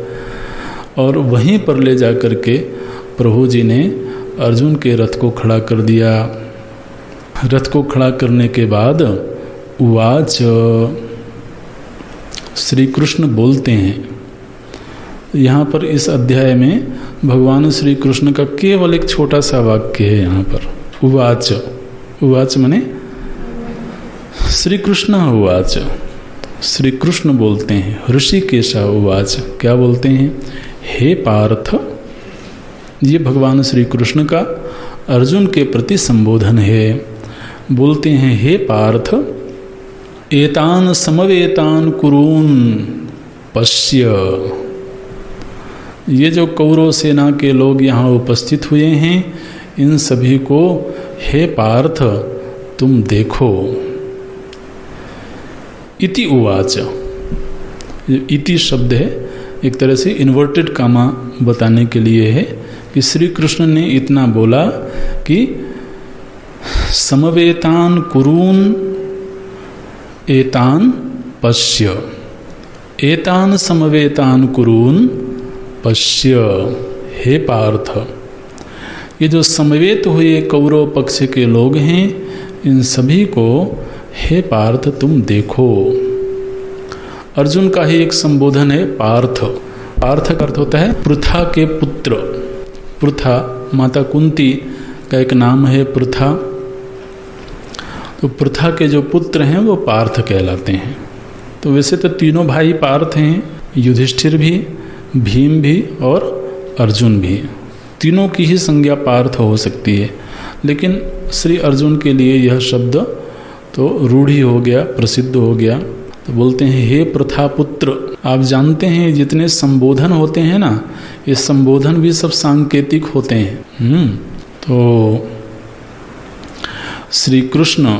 और वहीं पर ले जा कर के प्रभु जी ने अर्जुन के रथ को खड़ा कर दिया। रथ को खड़ा करने के बाद उवाच, श्री कृष्ण बोलते हैं। यहाँ पर इस अध्याय में भगवान श्री कृष्ण का केवल एक छोटा सा वाक्य है यहाँ पर, उवाच। उवाच माने श्री कृष्ण उवाच, श्री कृष्ण बोलते हैं। ऋषिकेश उवाच, क्या बोलते हैं, हे पार्थ। ये भगवान श्री कृष्ण का अर्जुन के प्रति संबोधन है। बोलते हैं हे पार्थ, एतान समवेतान कुरून पश्य। ये जो कौरव सेना के लोग यहाँ उपस्थित हुए हैं इन सभी को हे पार्थ तुम देखो। इति उवाच, इति शब्द है एक तरह से इन्वर्टेड कामा बताने के लिए है कि श्री कृष्ण ने इतना बोला कि समवेतान कुरून एतान पश्य, एतान समवेतान कुरून पश्य। हे पार्थ, ये जो समवेत हुए कौरव पक्ष के लोग हैं इन सभी को हे पार्थ तुम देखो। अर्जुन का ही एक संबोधन है पार्थ। पार्थ का अर्थ होता है पृथा के पुत्र। पृथा माता कुंती का एक नाम है पृथा। तो पृथा के जो पुत्र हैं वो पार्थ कहलाते हैं। तो वैसे तो तीनों भाई पार्थ हैं, युधिष्ठिर भी, भीम भी और अर्जुन भी। तीनों की ही संज्ञा पार्थ हो सकती है, लेकिन श्री अर्जुन के लिए यह शब्द तो रूढ़ी हो गया, प्रसिद्ध हो गया। तो बोलते हैं हे प्रथापुत्र, आप जानते हैं जितने संबोधन होते हैं ना, ये संबोधन भी सब सांकेतिक होते हैं। तो श्री कृष्ण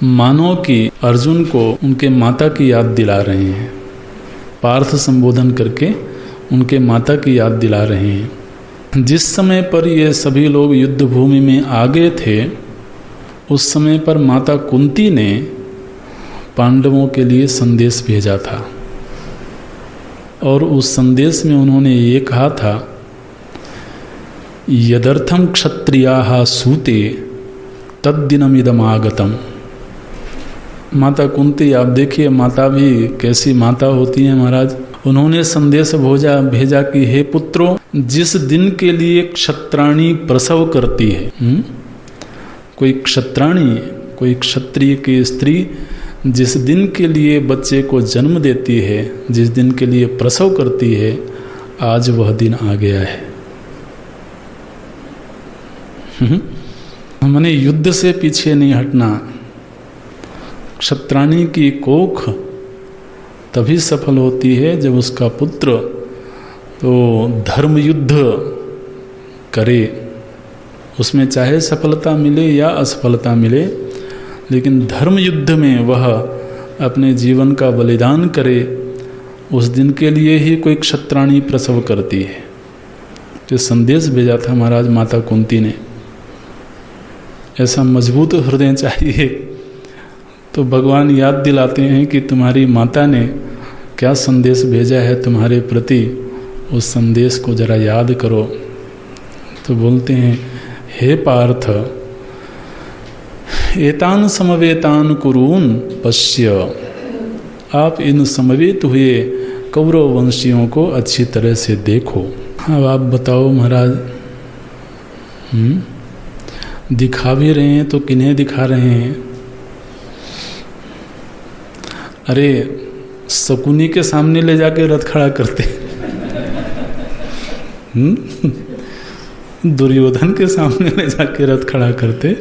मानो कि अर्जुन को उनके माता की याद दिला रहे हैं, पार्थ संबोधन करके उनके माता की याद दिला रहे हैं। जिस समय पर ये सभी लोग युद्ध भूमि में आ गए थे, उस समय पर माता कुंती ने पांडवों के लिए संदेश भेजा था, और उस संदेश में उन्होंने ये कहा था, यदर्थम क्षत्रियाः सूते तद्दिनमिदमागतम। माता कुंती, आप देखिए माता भी कैसी माता होती है महाराज। उन्होंने संदेश भेजा कि हे पुत्रों, जिस दिन के लिए क्षत्राणी प्रसव करती है, कोई क्षत्राणी, कोई क्षत्रिय की स्त्री जिस दिन के लिए बच्चे को जन्म देती है, जिस दिन के लिए प्रसव करती है, आज वह दिन आ गया है। हमने युद्ध से पीछे नहीं हटना। क्षत्राणी की कोख तभी सफल होती है जब उसका पुत्र तो धर्म युद्ध करे, उसमें चाहे सफलता मिले या असफलता मिले, लेकिन धर्म युद्ध में वह अपने जीवन का बलिदान करे, उस दिन के लिए ही कोई क्षत्राणी प्रसव करती है। तो संदेश भेजा था महाराज माता कुंती ने। ऐसा मजबूत हृदय चाहिए। तो भगवान याद दिलाते हैं कि तुम्हारी माता ने क्या संदेश भेजा है तुम्हारे प्रति, उस संदेश को जरा याद करो। तो बोलते हैं, हे पार्थ, एतान समवेतान कुरून पश्य। आप इन समवेत हुए कौरव वंशियों को अच्छी तरह से देखो। अब आप बताओ महाराज, दिखा भी रहे हैं तो किन्हें दिखा रहे हैं? अरे शकुनी के सामने ले जाके रथ खड़ा करते, दुर्योधन के सामने ले जाके रथ खड़ा करते।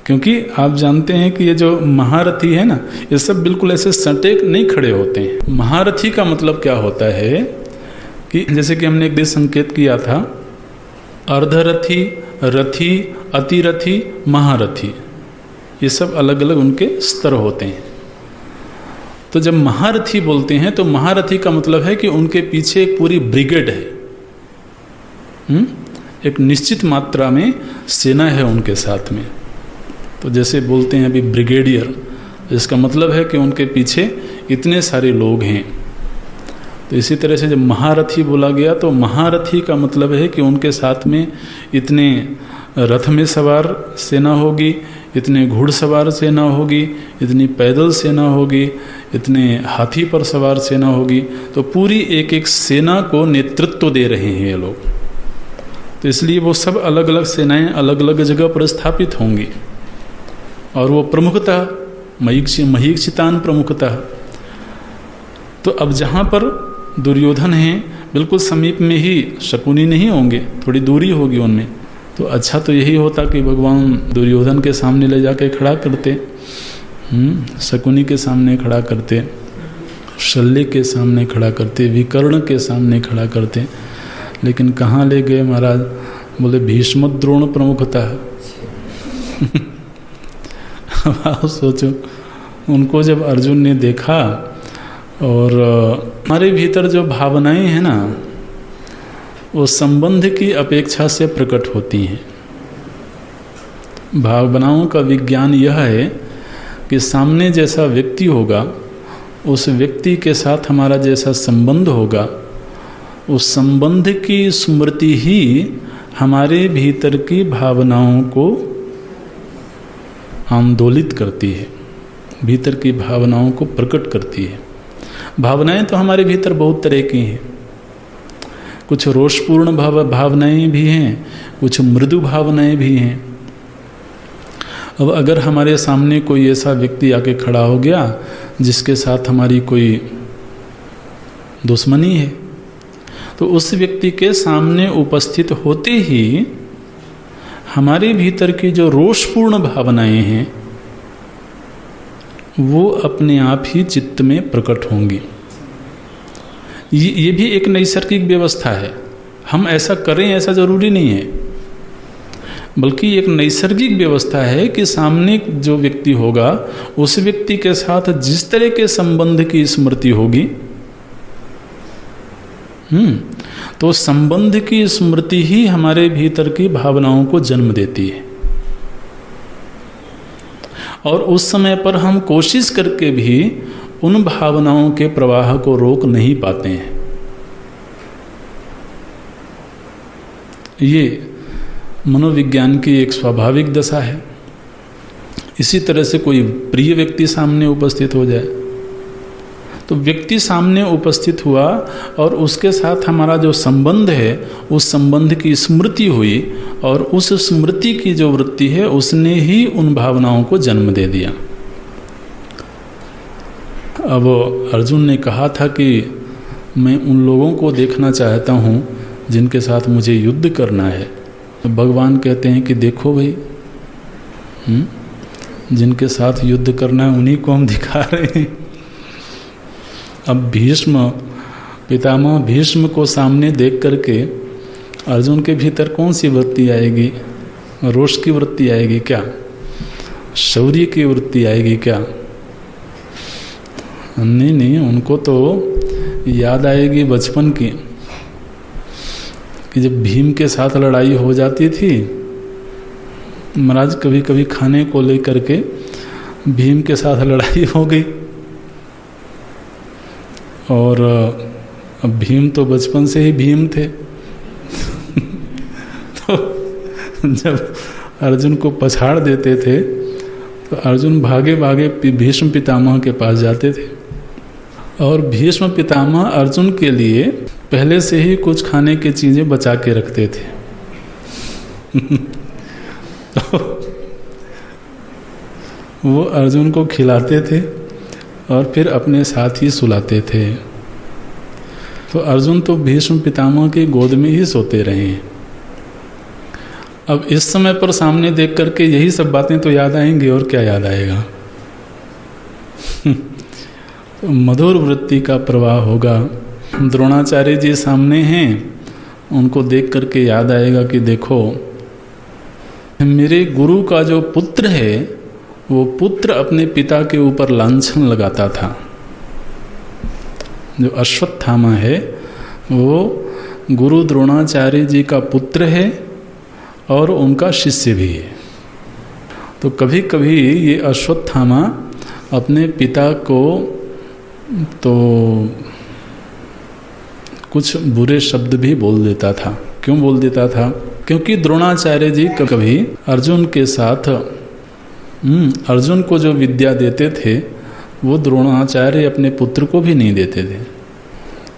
क्योंकि आप जानते हैं कि ये जो महारथी है ना, ये सब बिल्कुल ऐसे सटेक नहीं खड़े होते हैं। महारथी का मतलब क्या होता है कि जैसे कि हमने एक दिन संकेत किया था, अर्धरथी, रथी, अतिरथी, महारथी, ये सब अलग अलग उनके स्तर होते हैं। तो जब महारथी बोलते हैं तो महारथी का मतलब है कि उनके पीछे एक पूरी ब्रिगेड है, एक निश्चित मात्रा में सेना है उनके साथ में। तो जैसे बोलते हैं अभी ब्रिगेडियर, इसका मतलब है कि उनके पीछे इतने सारे लोग हैं। तो इसी तरह से जब महारथी बोला गया तो महारथी का मतलब है कि उनके साथ में इतने रथ में सवार सेना होगी, इतने घुड़सवार सेना होगी, इतनी पैदल सेना होगी, इतने हाथी पर सवार सेना होगी। तो पूरी एक एक सेना को नेतृत्व दे रहे हैं ये लोग। तो इसलिए वो सब अलग अलग सेनाएं अलग अलग जगह पर स्थापित होंगी, और वो प्रमुखतः महीक्षितान प्रमुखतः। तो अब जहाँ पर दुर्योधन हैं, बिल्कुल समीप में ही शकुनी नहीं होंगे, थोड़ी दूरी होगी उनमें। तो अच्छा तो यही होता कि भगवान दुर्योधन के सामने ले जाके खड़ा करते, शकुनी के सामने खड़ा करते, शल्य के सामने खड़ा करते, विकर्ण के सामने खड़ा करते। लेकिन कहाँ ले गए महाराज? बोले भीष्म द्रोण प्रमुखता। अब आप सोचो, उनको जब अर्जुन ने देखा, और हमारे भीतर जो भावनाएं हैं ना, वो संबंध की अपेक्षा से प्रकट होती हैं। भावनाओं का विज्ञान यह है कि सामने जैसा व्यक्ति होगा, उस व्यक्ति के साथ हमारा जैसा संबंध होगा, उस संबंध की स्मृति ही हमारे भीतर की भावनाओं को आंदोलित करती है, भीतर की भावनाओं को प्रकट करती है। भावनाएं तो हमारे भीतर बहुत तरह की हैं। कुछ रोषपूर्ण भावनाएं भी हैं, कुछ मृदु भावनाएं भी हैं। अब अगर हमारे सामने कोई ऐसा व्यक्ति आके खड़ा हो गया जिसके साथ हमारी कोई दुश्मनी है, तो उस व्यक्ति के सामने उपस्थित होते ही हमारे भीतर की जो रोषपूर्ण भावनाएं हैं, वो अपने आप ही चित्त में प्रकट होंगी। ये भी एक नैसर्गिक व्यवस्था है। हम ऐसा करें ऐसा जरूरी नहीं है, बल्कि एक नैसर्गिक व्यवस्था है कि सामने जो व्यक्ति होगा उस व्यक्ति के साथ जिस तरह के संबंध की स्मृति होगी, तो संबंध की स्मृति ही हमारे भीतर की भावनाओं को जन्म देती है। और उस समय पर हम कोशिश करके भी उन भावनाओं के प्रवाह को रोक नहीं पाते हैं। ये मनोविज्ञान की एक स्वाभाविक दशा है। इसी तरह से कोई प्रिय व्यक्ति सामने उपस्थित हो जाए, तो व्यक्ति सामने उपस्थित हुआ और उसके साथ हमारा जो संबंध है उस संबंध की स्मृति हुई, और उस स्मृति की जो वृत्ति है उसने ही उन भावनाओं को जन्म दे दिया। अब अर्जुन ने कहा था कि मैं उन लोगों को देखना चाहता हूँ जिनके साथ मुझे युद्ध करना है। तो भगवान कहते हैं कि देखो भाई, जिनके साथ युद्ध करना है उन्हीं को हम दिखा रहे हैं। अब भीष्म, पितामह भीष्म को सामने देख करके अर्जुन के भीतर कौन सी वृत्ति आएगी? रोष की वृत्ति आएगी क्या? शौर्य की वृत्ति आएगी क्या? नहीं, उनको तो याद आएगी बचपन की, कि जब भीम के साथ लड़ाई हो जाती थी, महाराज कभी कभी खाने को लेकर के भीम के साथ लड़ाई हो गई। और अब भीम तो बचपन से ही भीम थे। तो जब अर्जुन को पछाड़ देते थे तो अर्जुन भागे भागे भीष्म पितामह के पास जाते थे, और भीष्म पितामह अर्जुन के लिए पहले से ही कुछ खाने की चीज़ें बचा के रखते थे। तो वो अर्जुन को खिलाते थे और फिर अपने साथ ही सुलाते थे। तो अर्जुन तो भीष्म पितामह की गोद में ही सोते रहे हैं। अब इस समय पर सामने देख करके यही सब बातें तो याद आएंगी, और क्या याद आएगा? तो मधुर वृत्ति का प्रवाह होगा। द्रोणाचार्य जी सामने हैं, उनको देख करके याद आएगा कि देखो, मेरे गुरु का जो पुत्र है वो पुत्र अपने पिता के ऊपर लांछन लगाता था। जो अश्वत्थामा है वो गुरु द्रोणाचार्य जी का पुत्र है और उनका शिष्य भी है। तो कभी कभी ये अश्वत्थामा अपने पिता को तो कुछ बुरे शब्द भी बोल देता था। क्यों बोल देता था? क्योंकि द्रोणाचार्य जी कभी अर्जुन के साथ अर्जुन को जो विद्या देते थे वो द्रोणाचार्य अपने पुत्र को भी नहीं देते थे।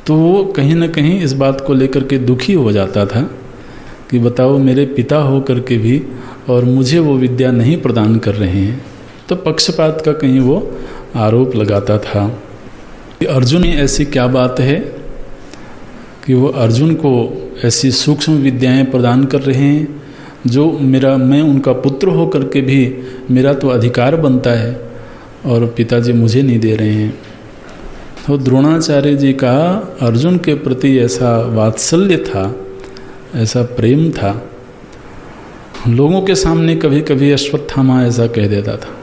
तो वो कहीं न कहीं इस बात को लेकर के दुखी हो जाता था कि बताओ, मेरे पिता हो करके भी और मुझे वो विद्या नहीं प्रदान कर रहे हैं। तो पक्षपात का कहीं वो आरोप लगाता था कि अर्जुन में ऐसी क्या बात है कि वो अर्जुन को ऐसी सूक्ष्म विद्याएं प्रदान कर रहे हैं जो मैं उनका पुत्र हो करके भी मेरा तो अधिकार बनता है और पिताजी मुझे नहीं दे रहे हैं। तो द्रोणाचार्य जी का अर्जुन के प्रति ऐसा वात्सल्य था, ऐसा प्रेम था। लोगों के सामने कभी कभी अश्वत्थामा ऐसा कह देता था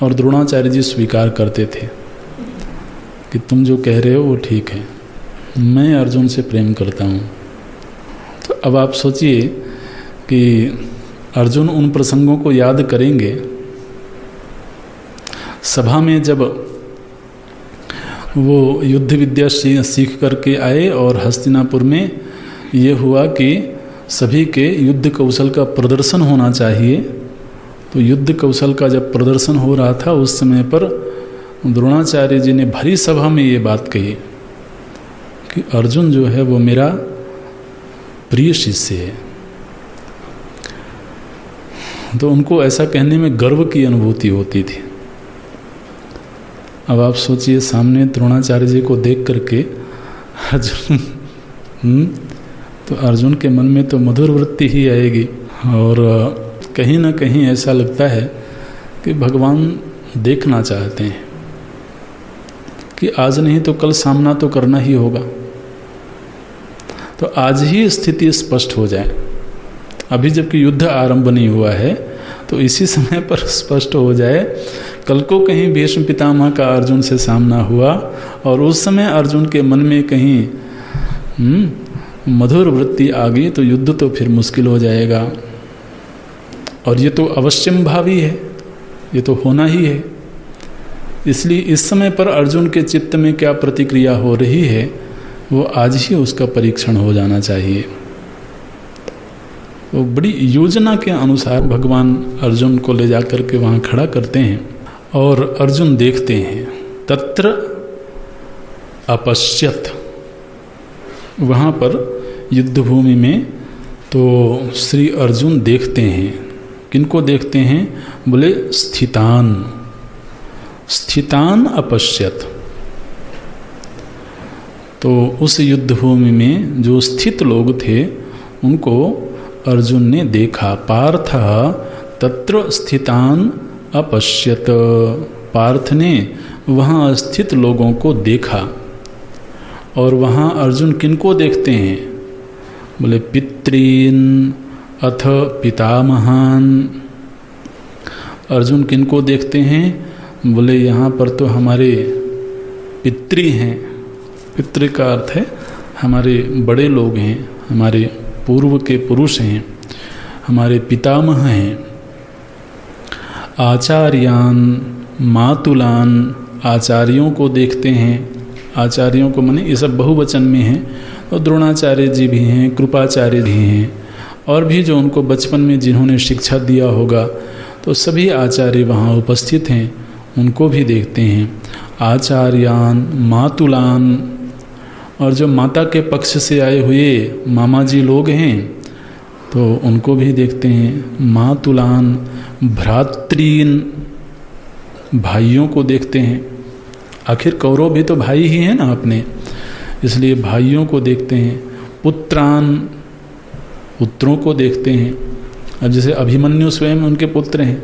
और द्रोणाचार्य जी स्वीकार करते थे कि तुम जो कह रहे हो वो ठीक है, मैं अर्जुन से प्रेम करता हूँ। तो अब आप सोचिए कि अर्जुन उन प्रसंगों को याद करेंगे। सभा में जब वो युद्ध विद्या सीख करके आए और हस्तिनापुर में ये हुआ कि सभी के युद्ध कौशल का प्रदर्शन होना चाहिए, तो युद्ध कौशल का जब प्रदर्शन हो रहा था उस समय पर द्रोणाचार्य जी ने भरी सभा में ये बात कही कि अर्जुन जो है वो मेरा प्रिय शिष्य है। तो उनको ऐसा कहने में गर्व की अनुभूति होती थी। अब आप सोचिए, सामने द्रोणाचार्य जी को देख करके अर्जुन तो अर्जुन के मन में तो मधुर वृत्ति ही आएगी, और कहीं ना कहीं ऐसा लगता है कि भगवान देखना चाहते हैं कि आज नहीं तो कल सामना तो करना ही होगा, तो आज ही स्थिति स्पष्ट हो जाए। अभी जबकि युद्ध आरंभ नहीं हुआ है तो इसी समय पर स्पष्ट हो जाए। कल को कहीं भीष्म पितामह का अर्जुन से सामना हुआ और उस समय अर्जुन के मन में कहीं मधुर वृत्ति आ गई तो युद्ध तो फिर मुश्किल हो जाएगा। और ये तो अवश्यम भावी है, ये तो होना ही है। इसलिए इस समय पर अर्जुन के चित्त में क्या प्रतिक्रिया हो रही है वो आज ही उसका परीक्षण हो जाना चाहिए। वो बड़ी योजना के अनुसार भगवान अर्जुन को ले जाकर के वहाँ खड़ा करते हैं और अर्जुन देखते हैं। तत्र अपश्यत, वहाँ पर युद्ध भूमि में तो श्री अर्जुन देखते हैं। किनको देखते हैं? बोले स्थितान, स्थितान अपश्यत। तो उस युद्ध भूमि में जो स्थित लोग थे उनको अर्जुन ने देखा। पार्थ तत्र स्थितान अपश्यत, पार्थ ने वहाँ स्थित लोगों को देखा। और वहाँ अर्जुन किनको देखते हैं? बोले पितॄन अथ पितामहान। अर्जुन किनको देखते हैं? बोले यहाँ पर तो हमारे पितृ हैं। पितृ का अर्थ है हमारे बड़े लोग हैं, हमारे पूर्व के पुरुष हैं, हमारे पितामह हैं। आचार्यान मातुलान, आचार्यों को देखते हैं। आचार्यों को माने ये सब बहुवचन में हैं, और द्रोणाचार्य जी भी हैं, कृपाचार्य भी हैं, और भी जो उनको बचपन में जिन्होंने शिक्षा दिया होगा, तो सभी आचार्य वहाँ उपस्थित हैं, उनको भी देखते हैं। आचार्यान मातुलान, और जो माता के पक्ष से आए हुए मामा जी लोग हैं तो उनको भी देखते हैं। मातुलान भ्रातृन, भाइयों को देखते हैं। आखिर कौरव भी तो भाई ही हैं ना अपने, इसलिए भाइयों को देखते हैं। पुत्रान, पुत्रों को देखते हैं। अब जैसे अभिमन्यु स्वयं उनके पुत्र हैं,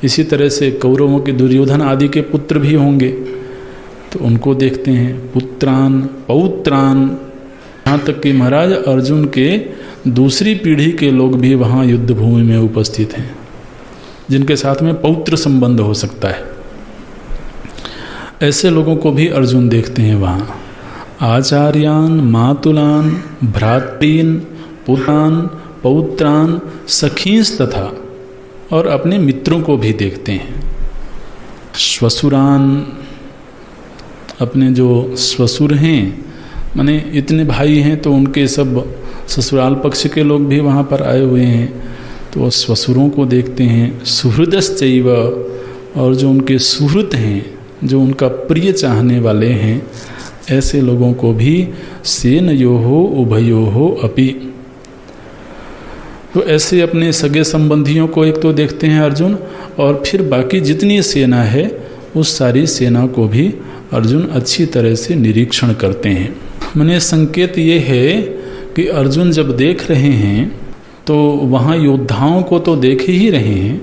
इसी तरह से कौरवों के दुर्योधन आदि के पुत्र भी होंगे, तो उनको देखते हैं। पुत्रान पौत्रान, यहाँ तक कि महाराज अर्जुन के दूसरी पीढ़ी के लोग भी वहाँ युद्ध भूमि में उपस्थित हैं, जिनके साथ में पौत्र संबंध हो सकता है। ऐसे लोगों को भी अर्जुन देखते हैं वहाँ। आचार्यान मातुलान भ्रातृन पुत्रान पौत्रान सखींस तथा, और अपने मित्रों को भी देखते हैं। श्वसुरान, अपने जो श्वसुर हैं, माने इतने भाई हैं तो उनके सब ससुराल पक्ष के लोग भी वहाँ पर आए हुए हैं, तो वो श्वसुरों को देखते हैं। सुहृदश्चैव, और जो उनके सुहृद हैं, जो उनका प्रिय चाहने वाले हैं, ऐसे लोगों को भी सेनयोहो उभयोहो अपि, तो ऐसे अपने सगे संबंधियों को एक तो देखते हैं अर्जुन, और फिर बाकी जितनी सेना है उस सारी सेना को भी अर्जुन अच्छी तरह से निरीक्षण करते हैं। माने संकेत ये है कि अर्जुन जब देख रहे हैं तो वहाँ योद्धाओं को तो देख ही रहे हैं,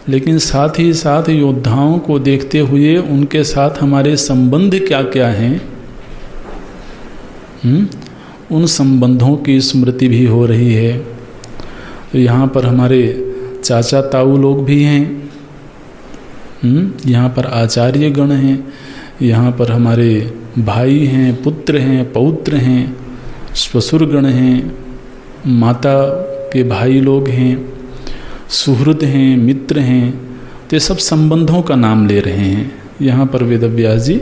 लेकिन साथ ही साथ योद्धाओं को देखते हुए उनके साथ हमारे संबंध क्या क्या हैं, उन संबंधों की स्मृति भी हो रही है। तो यहाँ पर हमारे चाचा ताऊ लोग भी हैं, यहाँ पर आचार्य गण हैं, यहाँ पर हमारे भाई हैं, पुत्र हैं, पौत्र हैं, श्वसुरगण हैं, माता के भाई लोग हैं, सुहृद हैं, मित्र हैं। तो ये सब संबंधों का नाम ले रहे हैं यहाँ पर वेदव्यास जी,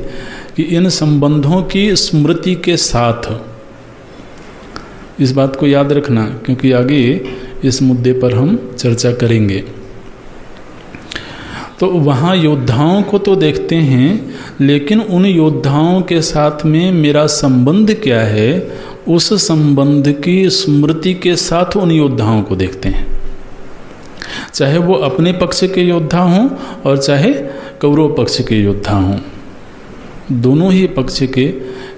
कि इन संबंधों की स्मृति के साथ, इस बात को याद रखना क्योंकि आगे इस मुद्दे पर हम चर्चा करेंगे। तो वहाँ योद्धाओं को तो देखते हैं, लेकिन उन योद्धाओं के साथ में मेरा संबंध क्या है, उस संबंध की स्मृति के साथ उन योद्धाओं को देखते हैं। चाहे वो अपने पक्ष के योद्धा हों और चाहे कौरव पक्ष के योद्धा हों, दोनों ही पक्ष के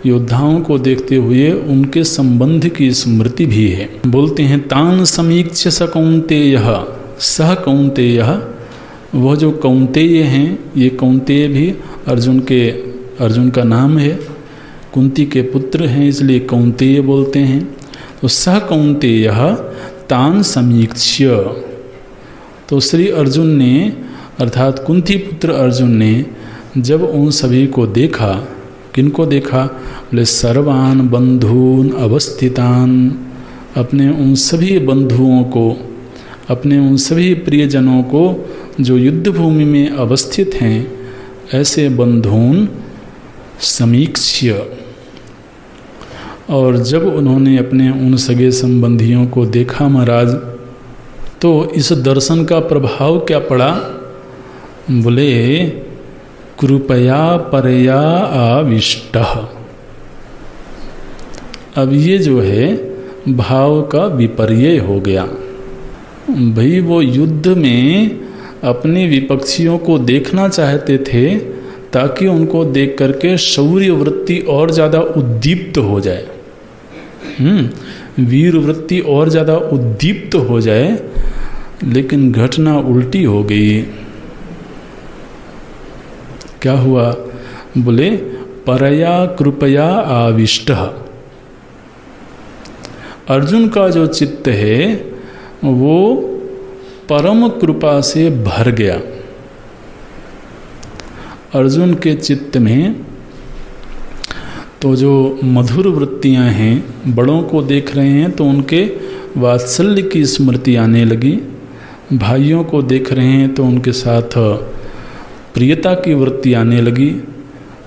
योद्धाओं को देखते हुए उनके संबंध की स्मृति भी है। बोलते हैं तान समीक्ष स कौन्तेयः सह कौन्तेयः वह जो कौंतेय हैं, ये कौंतेय भी अर्जुन का नाम है, कुंती के पुत्र हैं इसलिए कौंतेय बोलते हैं। तो सह कौंतेय तान समीक्ष्य, तो श्री अर्जुन ने अर्थात कुंती पुत्र अर्जुन ने जब उन सभी को देखा, किनको देखा, बोले सर्वान बंधून अवस्थितान, अपने उन सभी बंधुओं को, अपने उन सभी प्रियजनों को जो युद्ध भूमि में अवस्थित हैं, ऐसे बंधून समीक्ष्य, और जब उन्होंने अपने उन सगे संबंधियों को देखा महाराज, तो इस दर्शन का प्रभाव क्या पड़ा, बोले कृपया परया आविष्टः। अब ये जो है भाव का विपर्य हो गया। भाई वो युद्ध में अपने विपक्षियों को देखना चाहते थे ताकि उनको देख करके शौर्य वृत्ति और ज़्यादा उद्दीप्त हो जाए, वीर वृत्ति और ज़्यादा उद्दीप्त हो जाए, लेकिन घटना उल्टी हो गई। क्या हुआ, बोले परया कृपया आविष्टः। अर्जुन का जो चित्त है वो परम कृपा से भर गया। अर्जुन के चित्त में तो जो मधुर वृत्तियां हैं, बड़ों को देख रहे हैं तो उनके वात्सल्य की स्मृति आने लगी, भाइयों को देख रहे हैं तो उनके साथ प्रियता की वृत्ति आने लगी,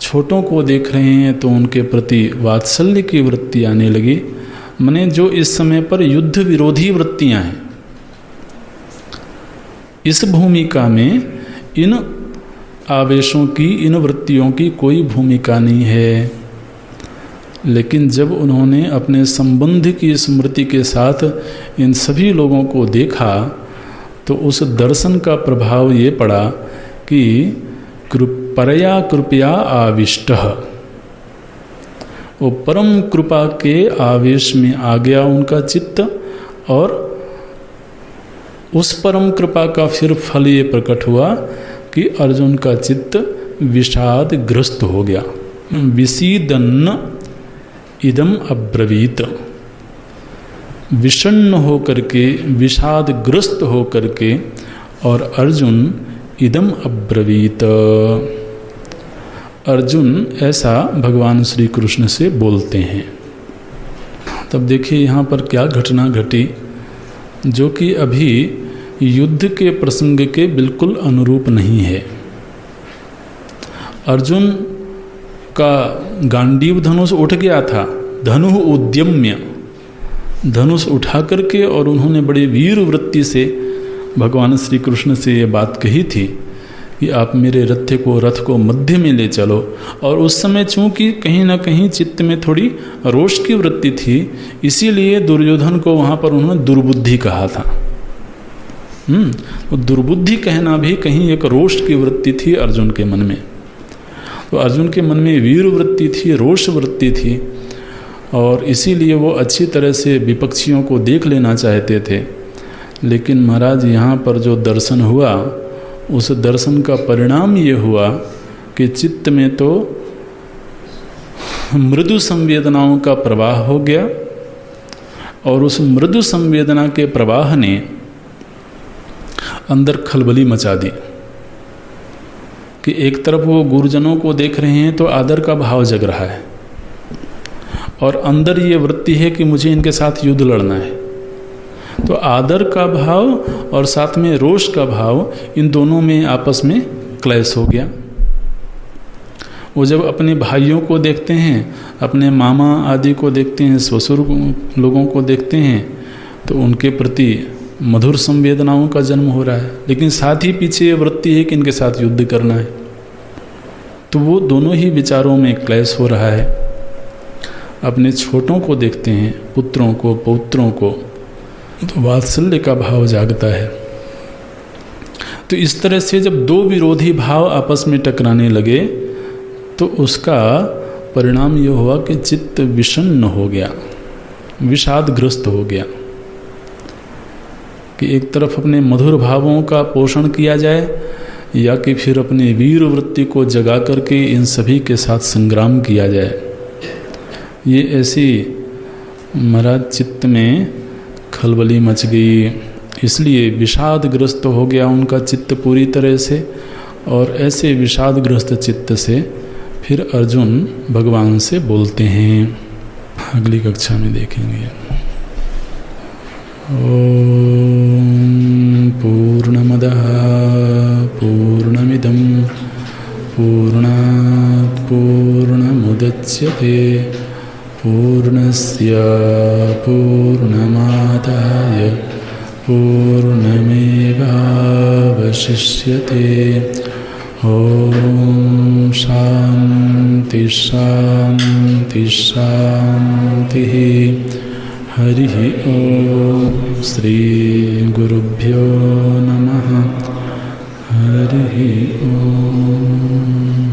छोटों को देख रहे हैं तो उनके प्रति वात्सल्य की वृत्ति आने लगी। माने जो इस समय पर युद्ध विरोधी वृत्तियां हैं, इस भूमिका में इन आवेशों की, इन वृत्तियों की कोई भूमिका नहीं है। लेकिन जब उन्होंने अपने संबंध की स्मृति के साथ इन सभी लोगों को देखा तो उस दर्शन का प्रभाव ये पड़ा कि परया कृपया आविष्टः, वो परम कृपा के आवेश में आ गया उनका चित्त, और उस परम कृपा का फिर फल ये प्रकट हुआ कि अर्जुन का चित्त विषाद ग्रस्त हो गया। विषीदन्न इदम अब्रवीत, विषण्ण हो करके, विषाद ग्रस्त हो करके, और अर्जुन इदम अब्रवीत, अर्जुन ऐसा भगवान श्री कृष्ण से बोलते हैं। तब देखिए यहाँ पर क्या घटना घटी जो कि अभी युद्ध के प्रसंग के बिल्कुल अनुरूप नहीं है। अर्जुन का गांडीव धनुष उठ गया था, धनु उद्यम्य, धनुष उठा करके, और उन्होंने बड़ी वीर वृत्ति से भगवान श्री कृष्ण से ये बात कही थी कि आप मेरे रथ को मध्य में ले चलो। और उस समय चूंकि कहीं ना कहीं चित्त में थोड़ी रोष की वृत्ति थी, इसीलिए दुर्योधन को वहाँ पर उन्होंने दुर्बुद्धि कहा था। तो दुर्बुद्धि कहना भी कहीं एक रोष की वृत्ति थी अर्जुन के मन में। तो अर्जुन के मन में वीर वृत्ति थी, रोष वृत्ति थी, और इसीलिए वो अच्छी तरह से विपक्षियों को देख लेना चाहते थे। लेकिन महाराज यहाँ पर जो दर्शन हुआ, उस दर्शन का परिणाम ये हुआ कि चित्त में तो मृदु संवेदनाओं का प्रवाह हो गया, और उस मृदु संवेदना के प्रवाह ने अंदर खलबली मचा दी कि एक तरफ वो गुरुजनों को देख रहे हैं तो आदर का भाव जग रहा है, और अंदर ये वृत्ति है कि मुझे इनके साथ युद्ध लड़ना है। तो आदर का भाव और साथ में रोष का भाव, इन दोनों में आपस में क्लैश हो गया। वो जब अपने भाइयों को देखते हैं, अपने मामा आदि को देखते हैं, ससुर लोगों को देखते हैं, तो उनके प्रति मधुर संवेदनाओं का जन्म हो रहा है, लेकिन साथ ही पीछे ये वृत्ति है कि इनके साथ युद्ध करना है। तो वो दोनों ही विचारों में क्लैश हो रहा है। अपने छोटों को देखते हैं, पुत्रों को, पौत्रों को, तो वात्सल्य का भाव जागता है। तो इस तरह से जब दो विरोधी भाव आपस में टकराने लगे तो उसका परिणाम ये हुआ कि चित्त विषण्ण हो गया, विषादग्रस्त हो गया कि एक तरफ अपने मधुर भावों का पोषण किया जाए या कि फिर अपनी वीर वृत्ति को जगा करके इन सभी के साथ संग्राम किया जाए। ये ऐसी महाराज चित्त में खलबली मच गई, इसलिए विषादग्रस्त हो गया उनका चित्त पूरी तरह से। और ऐसे विषादग्रस्त चित्त से फिर अर्जुन भगवान से बोलते हैं। अगली कक्षा में देखेंगे। ओम पूर्णमदः पूर्णमिदं पूर्णात् पूर्णमुदच्यते पूर्णस्य पूर्णमादाय पूर्णमेवावशिष्यते। ओम शांति शांति शांति। हरि ओम। श्री गुरुभ्यो नमः। हरि ओम।